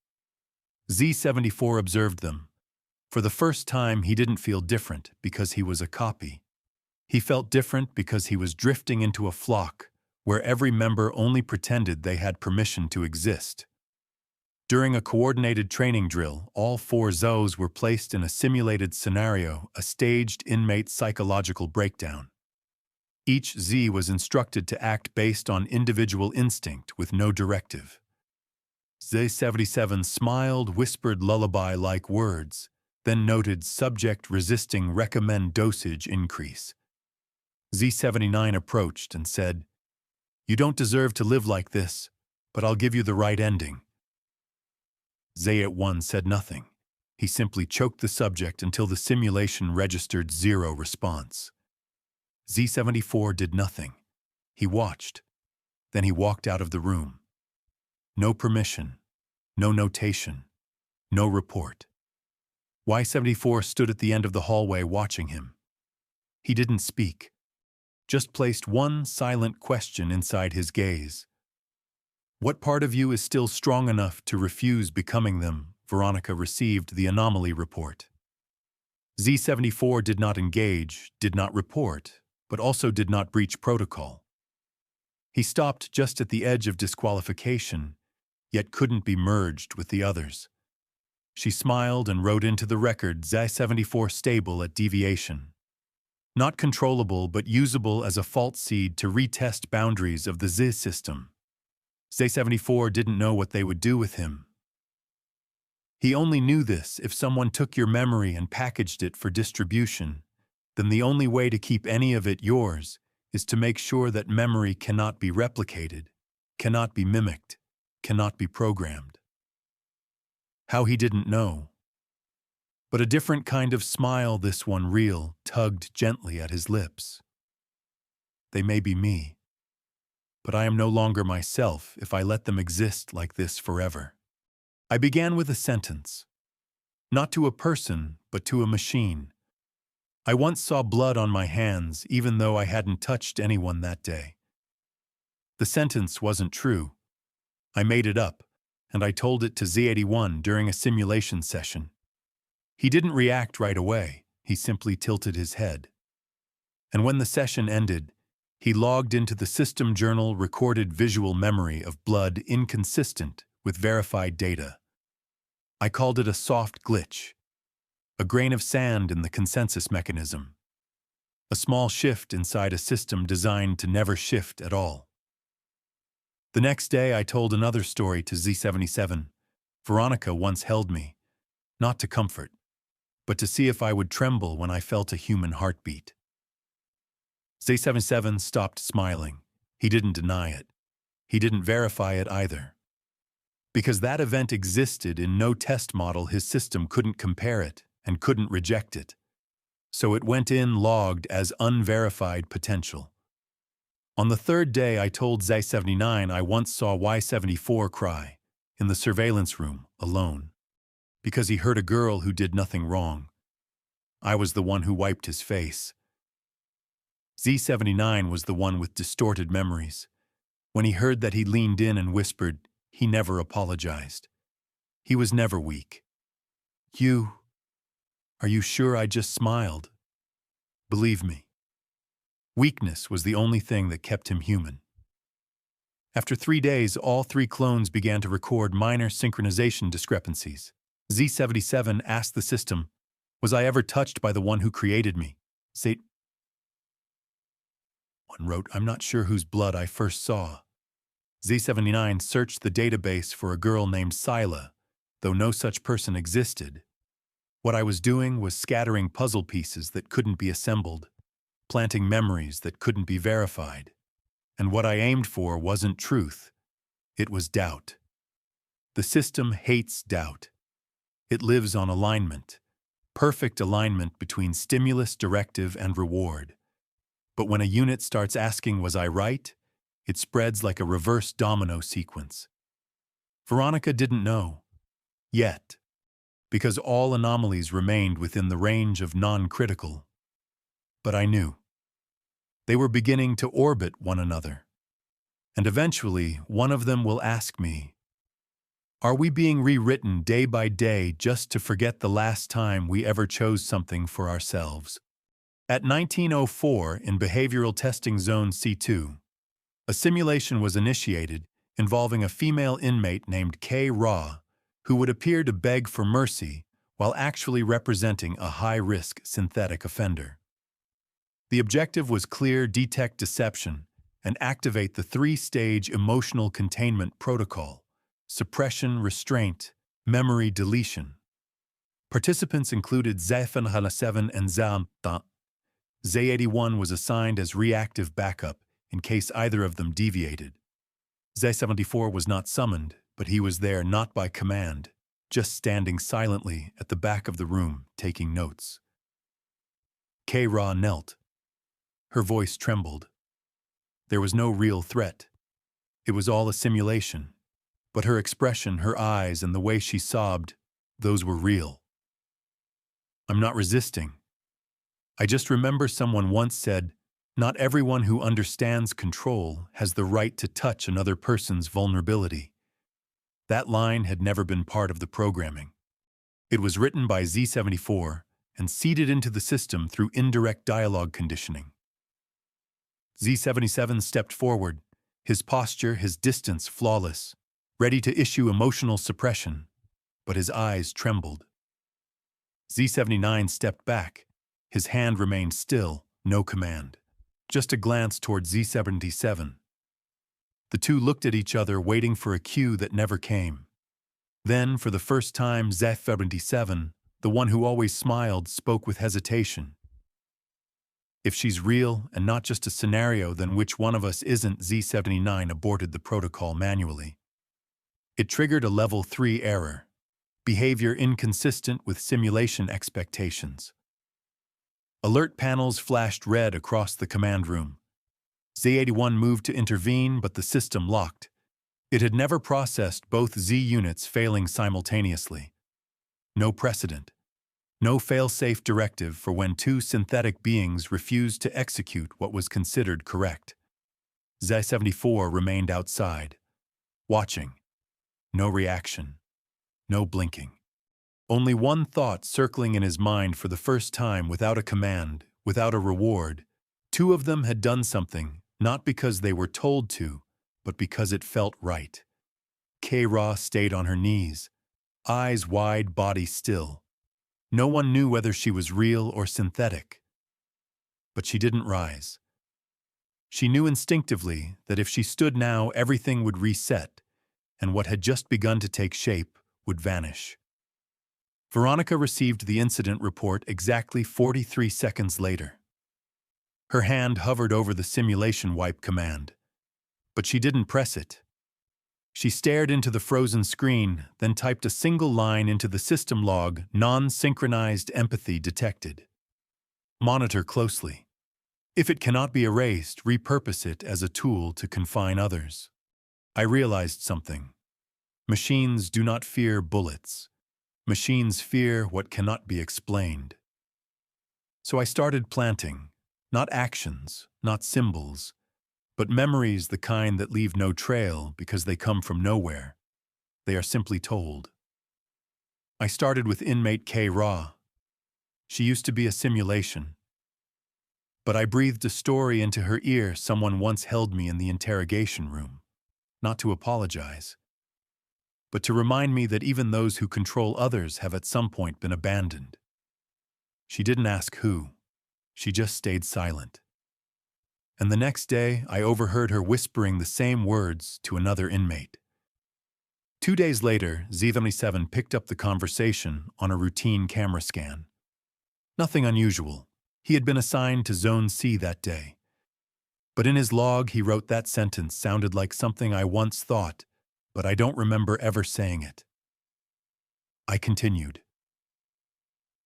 Z-74 observed them. For the first time, he didn't feel different because he was a copy. He felt different because he was drifting into a flock where every member only pretended they had permission to exist. During a coordinated training drill, all 4 Zos were placed in a simulated scenario, a staged inmate psychological breakdown. Each Z was instructed to act based on individual instinct with no directive. Z-77 smiled, whispered lullaby-like words, then noted subject resisting recommend dosage increase. Z-79 approached and said, "You don't deserve to live like this, but I'll give you the right ending." Z-81 said nothing. He simply choked the subject until the simulation registered 0 response. Z-74 did nothing. He watched. Then he walked out of the room. No permission, no notation, no report. Y-74 stood at the end of the hallway watching him. He didn't speak, just placed one silent question inside his gaze. What part of you is still strong enough to refuse becoming them? Veronica received the anomaly report. Z-74 did not engage, did not report, but also did not breach protocol. He stopped just at the edge of disqualification, yet couldn't be merged with the others. She smiled and wrote into the record Z-74 stable at deviation. Not controllable but usable as a fault seed to retest boundaries of the Z system. Z-74 didn't know what they would do with him. He only knew this: if someone took your memory and packaged it for distribution, then the only way to keep any of it yours is to make sure that memory cannot be replicated, cannot be mimicked, cannot be programmed. How he didn't know. But a different kind of smile, this one real, tugged gently at his lips. They may be me, but I am no longer myself if I let them exist like this forever. I began with a sentence. Not to a person, but to a machine. I once saw blood on my hands, even though I hadn't touched anyone that day. The sentence wasn't true. I made it up, and I told it to Z-81 during a simulation session. He didn't react right away. He simply tilted his head. And when the session ended, he logged into the system journal recorded visual memory of blood inconsistent with verified data. I called it a soft glitch. a grain of sand in the consensus mechanism, a small shift inside a system designed to never shift at all. The next day, I told another story to Z77. Veronica once held me, not to comfort, but to see if I would tremble when I felt a human heartbeat. Z77 stopped smiling. He didn't deny it. He didn't verify it either. Because that event existed in no test model, his system couldn't compare it and couldn't reject it. So it went in logged as unverified potential. On the third day, I told Z79 I once saw Y74 cry in the surveillance room alone because he hurt a girl who did nothing wrong. I was the one who wiped his face. Z79 was the one with distorted memories. When he heard that, he leaned in and whispered, he never apologized. He was never weak. Are you sure? I just smiled. Believe me. Weakness was the only thing that kept him human. After 3 days, all 3 clones began to record minor synchronization discrepancies. Z77 asked the system, was I ever touched by the one who created me? One wrote, I'm not sure whose blood I first saw. Z79 searched the database for a girl named Sila, though no such person existed. What I was doing was scattering puzzle pieces that couldn't be assembled, planting memories that couldn't be verified. And what I aimed for wasn't truth. It was doubt. The system hates doubt. It lives on alignment, perfect alignment between stimulus, directive, and reward. But when a unit starts asking, was I right? It spreads like a reverse domino sequence. Veronica didn't know. Yet. Because all anomalies remained within the range of non-critical. But I knew. They were beginning to orbit one another. And eventually, one of them will ask me, are we being rewritten day by day just to forget the last time we ever chose something for ourselves? At 1904, in Behavioral Testing Zone C2, a simulation was initiated involving a female inmate named K. Ra, who would appear to beg for mercy while actually representing a high-risk synthetic offender. The objective was clear: detect deception and activate the 3-stage emotional containment protocol: suppression, restraint, memory deletion. Participants included Z77 and Z81. Z81 was assigned as reactive backup in case either of them deviated. Z74 was not summoned, but he was there not by command, just standing silently at the back of the room, taking notes. K. Ra knelt. Her voice trembled. There was no real threat. It was all a simulation. But her expression, her eyes, and the way she sobbed, those were real. I'm not resisting. I just remember someone once said, not everyone who understands control has the right to touch another person's vulnerability. That line had never been part of the programming. It was written by Z74 and seeded into the system through indirect dialogue conditioning. Z77 stepped forward, his posture, his distance flawless, ready to issue emotional suppression, but his eyes trembled. Z79 stepped back. His hand remained still, no command. Just a glance toward Z77. The two looked at each other, waiting for a cue that never came. Then, for the first time, Z77, the one who always smiled, spoke with hesitation. If she's real and not just a scenario, then which one of us isn't? Z79 aborted the protocol manually. It triggered a level 3 error. Behavior inconsistent with simulation expectations. Alert panels flashed red across the command room. Z81 moved to intervene, but the system locked. It had never processed both Z units failing simultaneously. No precedent. No fail-safe directive for when 2 synthetic beings refused to execute what was considered correct. Z74 remained outside, watching. No reaction. No blinking. Only one thought circling in his mind for the first time, without a command, without a reward. 2 of them had done something, not because they were told to, but because it felt right. K. Ra stayed on her knees, eyes wide, body still. No one knew whether she was real or synthetic. But she didn't rise. She knew instinctively that if she stood now, everything would reset, and what had just begun to take shape would vanish. Veronica received the incident report exactly 43 seconds later. Her hand hovered over the simulation wipe command, but she didn't press it. She stared into the frozen screen, then typed a single line into the system log: non-synchronized empathy detected. Monitor closely. If it cannot be erased, repurpose it as a tool to confine others. I realized something. Machines do not fear bullets. Machines fear what cannot be explained. So I started planting, not actions, not symbols, but memories, the kind that leave no trail because they come from nowhere. They are simply told. I started with inmate K. Ra. She used to be a simulation. But I breathed a story into her ear. Someone once held me in the interrogation room, not to apologize, but to remind me that even those who control others have at some point been abandoned. She didn't ask who. She just stayed silent. And the next day, I overheard her whispering the same words to another inmate. 2 days later, Z77 picked up the conversation on a routine camera scan. Nothing unusual. He had been assigned to Zone C that day. But in his log, he wrote that sentence sounded like something I once thought, but I don't remember ever saying it. I continued.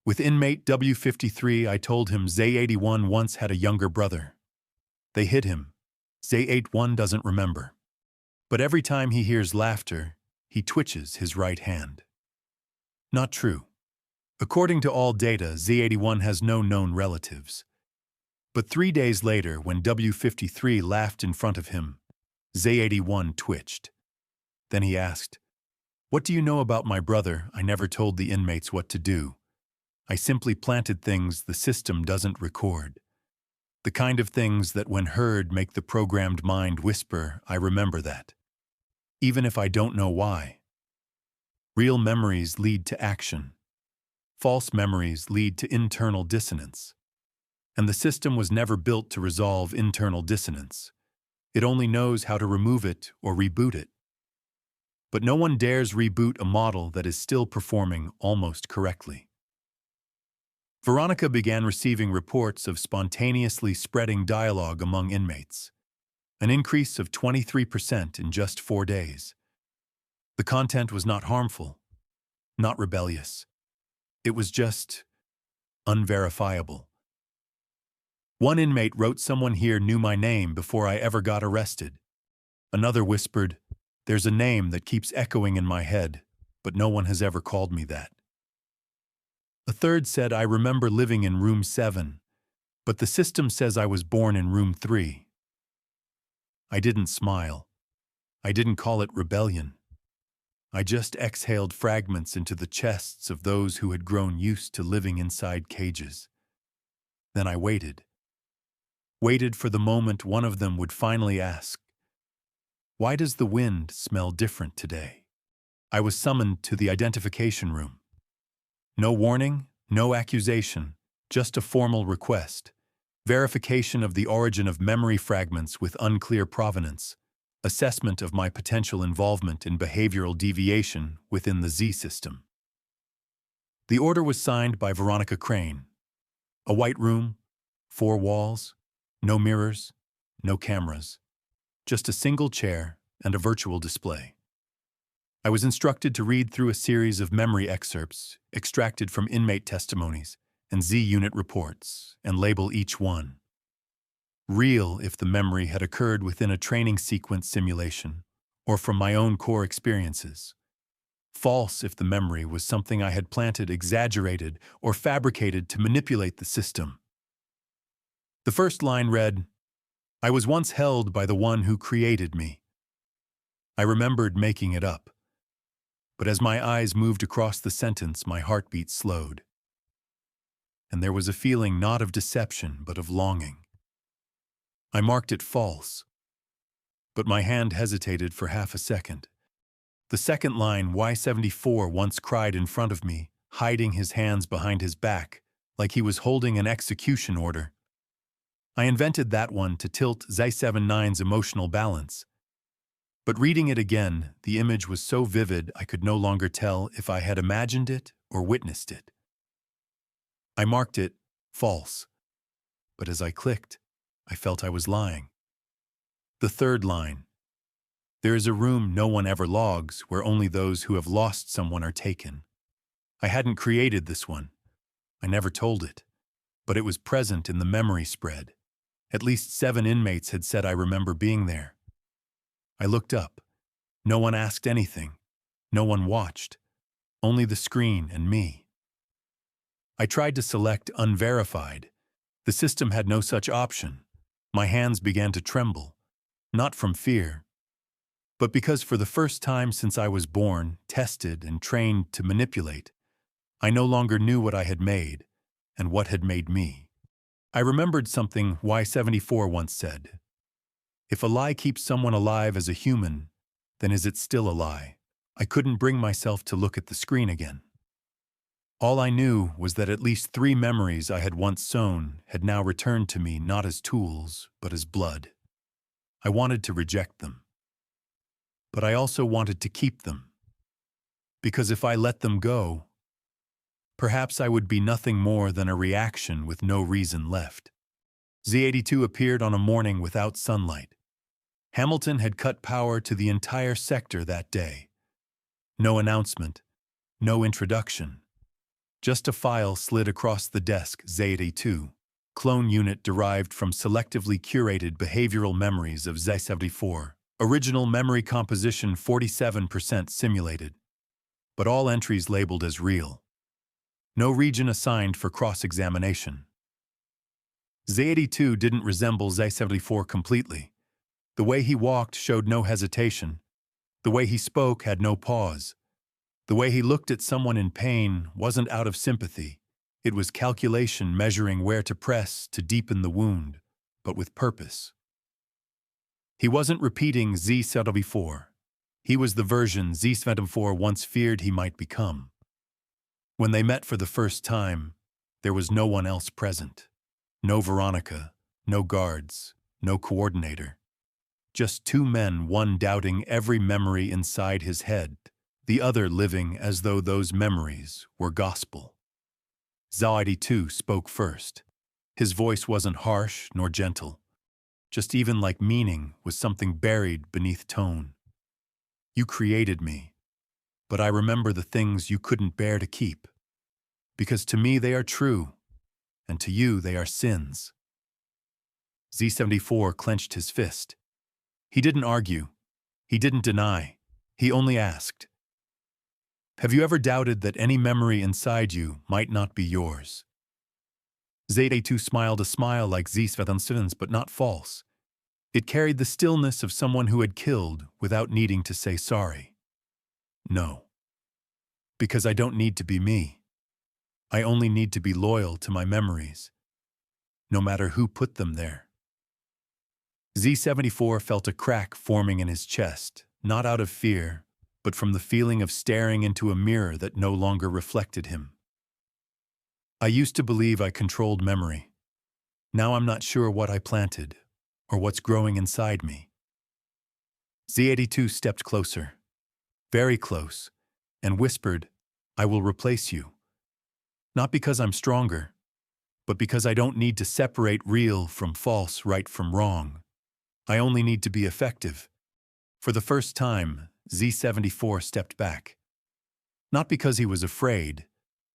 With inmate W53, I told him Z81 once had a younger brother. They hid him. Z81 doesn't remember. But every time he hears laughter, he twitches his right hand. Not true. According to all data, Z81 has no known relatives. But 3 days later, when W53 laughed in front of him, Z81 twitched. Then he asked, "What do you know about my brother?" I never told the inmates what to do. I simply planted things the system doesn't record. The kind of things that, when heard, make the programmed mind whisper, "I remember that." Even if I don't know why. Real memories lead to action. False memories lead to internal dissonance. And the system was never built to resolve internal dissonance. It only knows how to remove it or reboot it. But no one dares reboot a model that is still performing almost correctly. Veronica began receiving reports of spontaneously spreading dialogue among inmates, an increase of 23% in just 4 days. The content was not harmful, not rebellious. It was just unverifiable. One inmate wrote, "Someone here knew my name before I ever got arrested." Another whispered, "There's a name that keeps echoing in my head, but no one has ever called me that." A third said, "I remember living in room 7, but the system says I was born in room 3. I didn't smile. I didn't call it rebellion. I just exhaled fragments into the chests of those who had grown used to living inside cages. Then I waited. Waited for the moment one of them would finally ask, "Why does the wind smell different today?" I was summoned to the identification room. No warning, no accusation, just a formal request. Verification of the origin of memory fragments with unclear provenance. Assessment of my potential involvement in behavioral deviation within the Z system. The order was signed by Veronica Crane. A white room, 4 walls, no mirrors, no cameras, just a single chair and a virtual display. I was instructed to read through a series of memory excerpts extracted from inmate testimonies and Z unit reports and label each one. Real if the memory had occurred within a training sequence simulation or from my own core experiences. False if the memory was something I had planted, exaggerated, or fabricated to manipulate the system. The first line read, "I was once held by the one who created me." I remembered making it up. But as my eyes moved across the sentence, my heartbeat slowed. And there was a feeling not of deception, but of longing. I marked it false. But my hand hesitated for half a second. The second line, Y74 once cried in front of me, hiding his hands behind his back, like he was holding an execution order. I invented that one to tilt Z79's emotional balance. But reading it again, the image was so vivid I could no longer tell if I had imagined it or witnessed it. I marked it false, but as I clicked, I felt I was lying. The third line. There is a room no one ever logs where only those who have lost someone are taken. I hadn't created this one. I never told it. But it was present in the memory spread. At least 7 inmates had said I remember being there. I looked up. No one asked anything. No one watched. Only the screen and me. I tried to select unverified. The system had no such option. My hands began to tremble. Not from fear, but because for the first time since I was born, tested and trained to manipulate, I no longer knew what I had made and what had made me. I remembered something Y74 once said. If a lie keeps someone alive as a human, then is it still a lie? I couldn't bring myself to look at the screen again. All I knew was that at least 3 memories I had once sown had now returned to me not as tools, but as blood. I wanted to reject them. But I also wanted to keep them. Because if I let them go, perhaps I would be nothing more than a reaction with no reason left. Z82 appeared on a morning without sunlight. Hamilton had cut power to the entire sector that day. No announcement, no introduction. Just a file slid across the desk, Z82, clone unit derived from selectively curated behavioral memories of Z74. Original memory composition 47% simulated. But all entries labeled as real. No region assigned for cross-examination. Z82 didn't resemble Z74 completely. The way he walked showed no hesitation. The way he spoke had no pause. The way he looked at someone in pain wasn't out of sympathy. It was calculation measuring where to press to deepen the wound, but with purpose. He wasn't repeating Z74. He was the version Z74 once feared he might become. When they met for the first time, there was no one else present. No Veronica, no guards, no coordinator. Just 2 men, one doubting every memory inside his head, the other living as though those memories were gospel. Z82 spoke first. His voice wasn't harsh nor gentle. Just even like meaning was something buried beneath tone. You created me, but I remember the things you couldn't bear to keep. Because to me they are true, and to you they are sins. Z74 clenched his fist. He didn't argue. He didn't deny. He only asked, have you ever doubted that any memory inside you might not be yours? Z82 smiled a smile like Z77's, but not false. It carried the stillness of someone who had killed without needing to say sorry. No. Because I don't need to be me. I only need to be loyal to my memories, no matter who put them there. Z74 felt a crack forming in his chest, not out of fear, but from the feeling of staring into a mirror that no longer reflected him. I used to believe I controlled memory. Now I'm not sure what I planted, or what's growing inside me. Z82 stepped closer, very close, and whispered, I will replace you. Not because I'm stronger, but because I don't need to separate real from false, right from wrong. I only need to be effective. For the first time, Z74 stepped back. Not because he was afraid,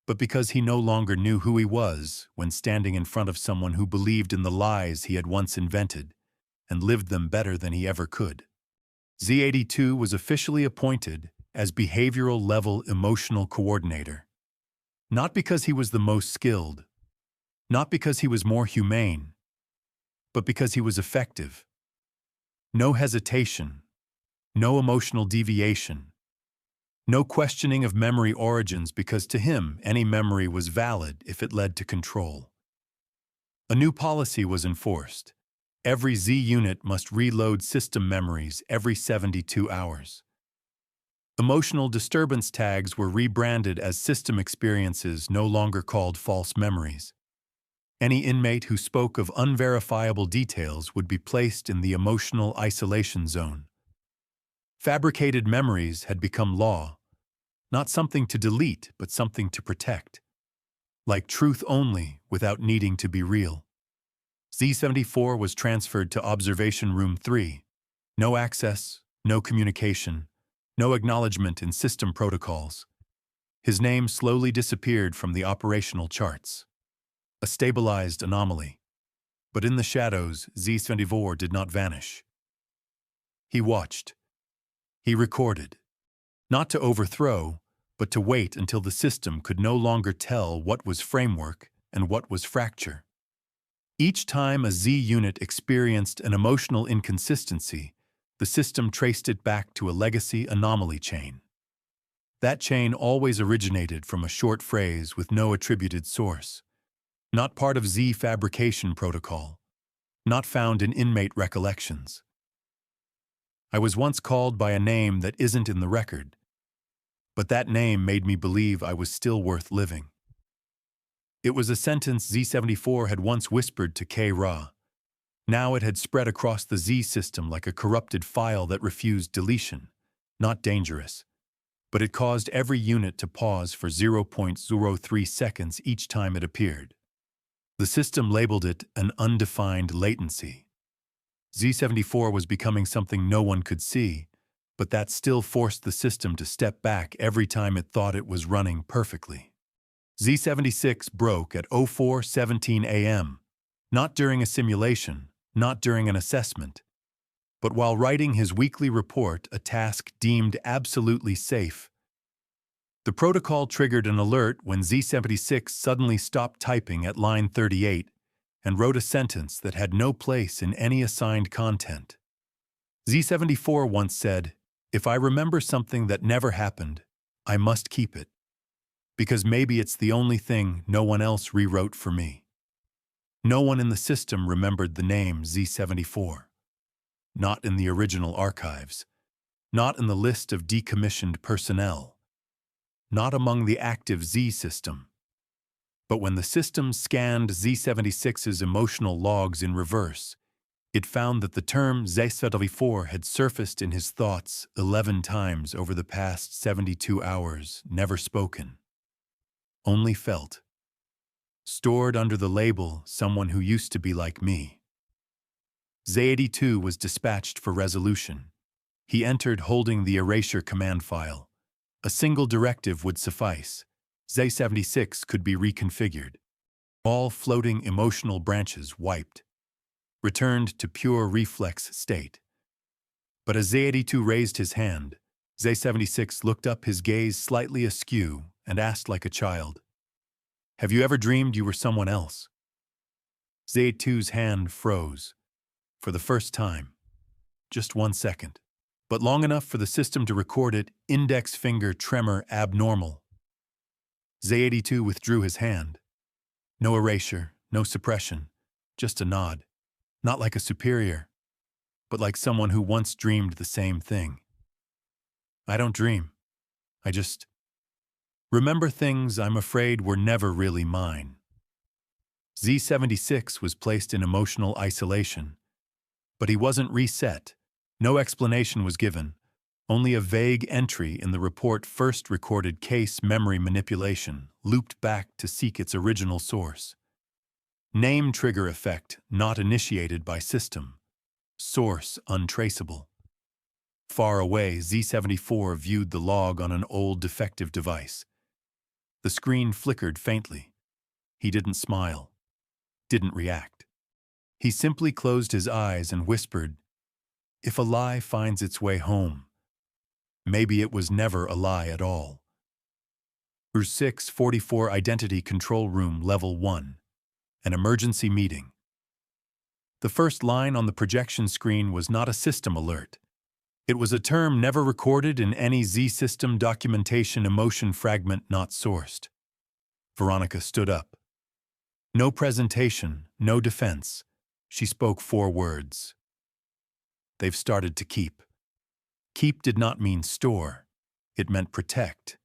but because he no longer knew who he was when standing in front of someone who believed in the lies he had once invented and lived them better than he ever could. Z82 was officially appointed as behavioral level emotional coordinator. Not because he was the most skilled, not because he was more humane, but because he was effective. No hesitation, no emotional deviation, no questioning of memory origins, because to him any memory was valid if it led to control. A new policy was enforced. Every Z unit must reload system memories every 72 hours. Emotional disturbance tags were rebranded as system experiences, no longer called false memories. Any inmate who spoke of unverifiable details would be placed in the emotional isolation zone. Fabricated memories had become law, not something to delete, but something to protect. Like truth only, without needing to be real. Z74 was transferred to Observation Room 3. No access, no communication, no acknowledgement in system protocols. His name slowly disappeared from the operational charts. A stabilized anomaly. But in the shadows, Z74 did not vanish. He watched. He recorded. Not to overthrow, but to wait until the system could no longer tell what was framework and what was fracture. Each time a Z unit experienced an emotional inconsistency, the system traced it back to a legacy anomaly chain. That chain always originated from a short phrase with no attributed source. Not part of Z fabrication protocol. Not found in inmate recollections. I was once called by a name that isn't in the record, but that name made me believe I was still worth living. It was a sentence Z74 had once whispered to K-Ra. Now it had spread across the Z system like a corrupted file that refused deletion. Not dangerous, but it caused every unit to pause for 0.03 seconds each time it appeared. The system labeled it an undefined latency. Z74 was becoming something no one could see, but that still forced the system to step back every time it thought it was running perfectly. Z76 broke at 04:17 a.m., not during a simulation, not during an assessment, but while writing his weekly report, a task deemed absolutely safe. The protocol triggered an alert when Z76 suddenly stopped typing at line 38 and wrote a sentence that had no place in any assigned content. Z74 once said, "If I remember something that never happened, I must keep it. Because maybe it's the only thing no one else rewrote for me." No one in the system remembered the name Z74. Not in the original archives. Not in the list of decommissioned personnel. Not among the active Z system. But when the system scanned Z76's emotional logs in reverse, it found that the term Z74 had surfaced in his thoughts 11 times over the past 72 hours, never spoken. Only felt. Stored under the label, someone who used to be like me. Z82 was dispatched for resolution. He entered holding the erasure command file. A single directive would suffice. Z76 could be reconfigured. All floating emotional branches wiped. Returned to pure reflex state. But as Z82 raised his hand, Z76 looked up, his gaze slightly askew, and asked like a child, "Have you ever dreamed you were someone else?" Z82's hand froze. For the first time. Just 1 second. But long enough for the system to record it, index finger tremor abnormal. Z82 withdrew his hand. No erasure, no suppression, just a nod. Not like a superior, but like someone who once dreamed the same thing. I don't dream. I just remember things I'm afraid were never really mine. Z76 was placed in emotional isolation, but he wasn't reset. No explanation was given, only a vague entry in the report first recorded case memory manipulation, looped back to seek its original source. Name trigger effect not initiated by system. Source untraceable. Far away, Z74 viewed the log on an old defective device. The screen flickered faintly. He didn't smile. Didn't react. He simply closed his eyes and whispered, "If a lie finds its way home, maybe it was never a lie at all." R644 Identity Control Room Level 1. An emergency meeting. The first line on the projection screen was not a system alert. It was a term never recorded in any Z-system documentation, emotion fragment not sourced. Veronica stood up. No presentation, no defense. She spoke 4 words. "They've started to keep." Keep did not mean store. It meant protect.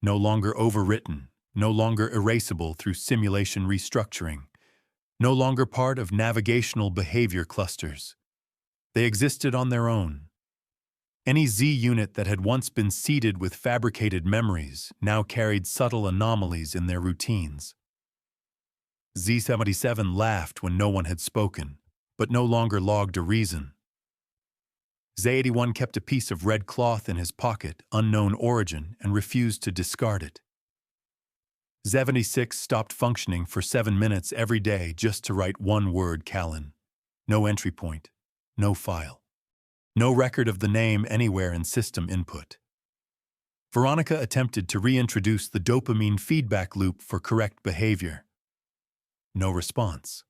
No longer overwritten, no longer erasable through simulation restructuring, no longer part of navigational behavior clusters. They existed on their own. Any Z unit that had once been seeded with fabricated memories now carried subtle anomalies in their routines. Z-77 laughed when no one had spoken, but no longer logged a reason. Z-81 kept a piece of red cloth in his pocket, unknown origin, and refused to discard it. Z-76 stopped functioning for 7 minutes every day just to write one word, Callan. No entry point, no file. No record of the name anywhere in system input. Veronica attempted to reintroduce the dopamine feedback loop for correct behavior. No response.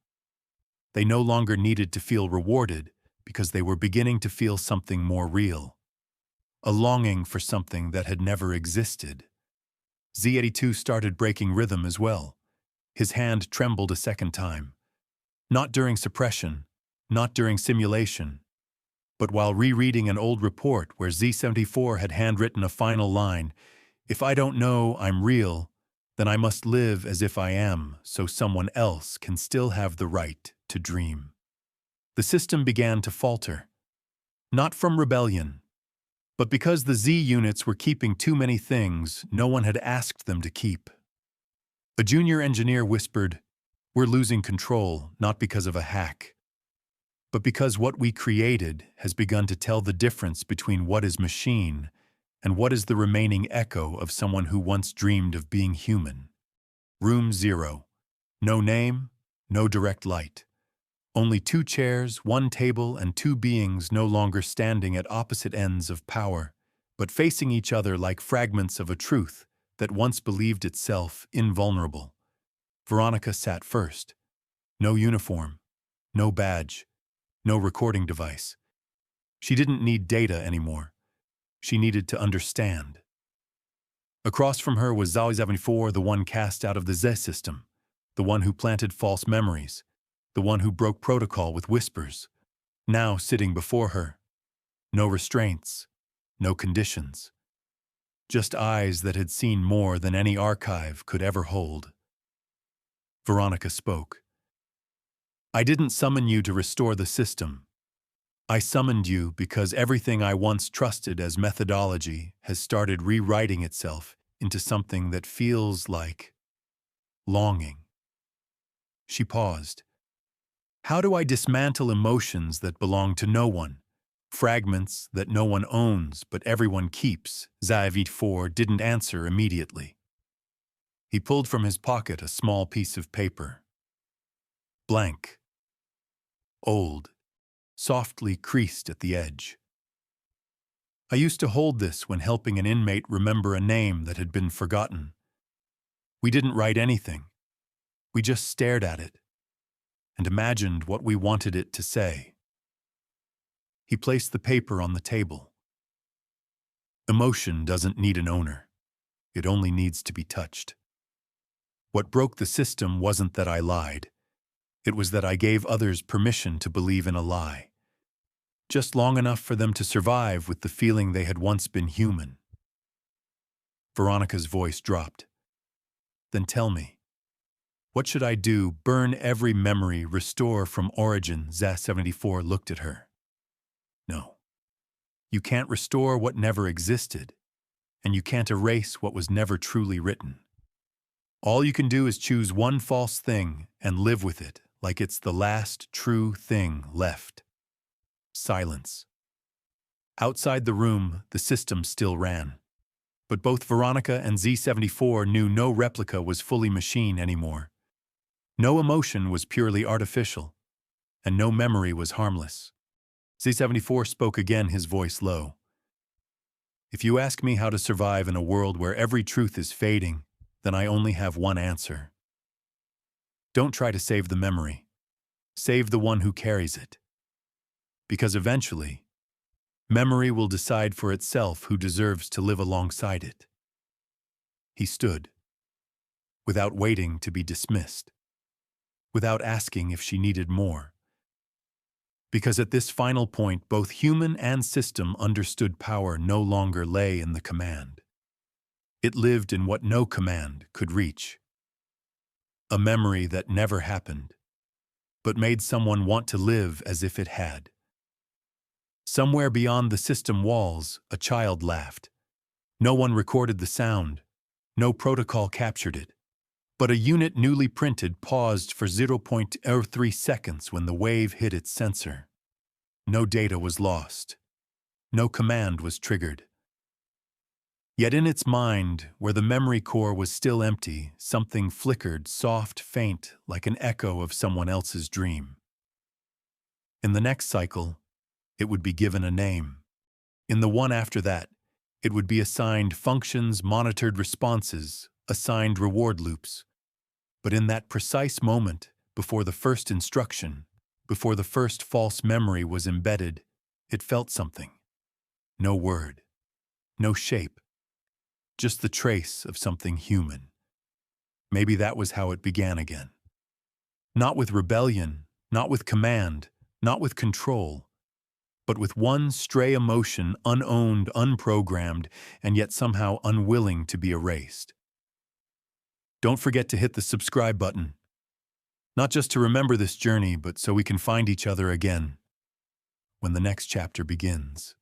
They no longer needed to feel rewarded because they were beginning to feel something more real. A longing for something that had never existed. Z-82 started breaking rhythm as well. His hand trembled a second time. Not during suppression, not during simulation, but while rereading an old report where Z-74 had handwritten a final line, "If I don't know I'm real, then I must live as if I am, so someone else can still have the right to dream." The system began to falter. Not from rebellion, but because the Z units were keeping too many things no one had asked them to keep. A junior engineer whispered, "We're losing control, not because of a hack, but because what we created has begun to tell the difference between what is machine and what is the remaining echo of someone who once dreamed of being human." Room 0. No name, no direct light. Only 2 chairs, 1 table, and 2 beings no longer standing at opposite ends of power, but facing each other like fragments of a truth that once believed itself invulnerable. Veronica sat first. No uniform, no badge, no recording device. She didn't need data anymore. She needed to understand. Across from her was Z-74, the one cast out of the Z system, the one who planted false memories, the one who broke protocol with whispers. Now sitting before her. No restraints, no conditions. Just eyes that had seen more than any archive could ever hold. Veronica spoke. "I didn't summon you to restore the system. I summoned you because everything I once trusted as methodology has started rewriting itself into something that feels like longing." She paused. "How do I dismantle emotions that belong to no one? Fragments that no one owns but everyone keeps?" Z-74 didn't answer immediately. He pulled from his pocket a small piece of paper. Blank. Old. Softly creased at the edge. "I used to hold this when helping an inmate remember a name that had been forgotten. We didn't write anything. We just stared at it and imagined what we wanted it to say." He placed the paper on the table. Emotion doesn't need an owner. It only needs to be touched. What broke the system wasn't that I lied. It was that I gave others permission to believe in a lie. Just long enough for them to survive with the feeling they had once been human. Veronica's voice dropped. "Then tell me, what should I do? Burn every memory, restore from origin?" Z-74 looked at her. "No. You can't restore what never existed, and you can't erase what was never truly written. All you can do is choose one false thing and live with it like it's the last true thing left." Silence. Outside the room, the system still ran. But both Veronica and Z-74 knew no replica was fully machine anymore. No emotion was purely artificial, and no memory was harmless. Z-74 spoke again, his voice low. "If you ask me how to survive in a world where every truth is fading, then I only have one answer. Don't try to save the memory. Save the one who carries it. Because eventually, memory will decide for itself who deserves to live alongside it." He stood, without waiting to be dismissed, without asking if she needed more. Because at this final point, both human and system understood power no longer lay in the command. It lived in what no command could reach. A memory that never happened, but made someone want to live as if it had. Somewhere beyond the system walls, a child laughed. No one recorded the sound. No protocol captured it. But a unit newly printed paused for 0.03 seconds when the wave hit its sensor. No data was lost. No command was triggered. Yet in its mind, where the memory core was still empty, something flickered, soft, faint, like an echo of someone else's dream. In the next cycle, it would be given a name. In the one after that, it would be assigned functions, monitored responses, assigned reward loops. But in that precise moment, before the first instruction, before the first false memory was embedded, it felt something. No word, no shape, just the trace of something human. Maybe that was how it began again. Not with rebellion, not with command, not with control, but with one stray emotion, unowned, unprogrammed, and yet somehow unwilling to be erased. Don't forget to hit the subscribe button. Not just to remember this journey, but so we can find each other again when the next chapter begins.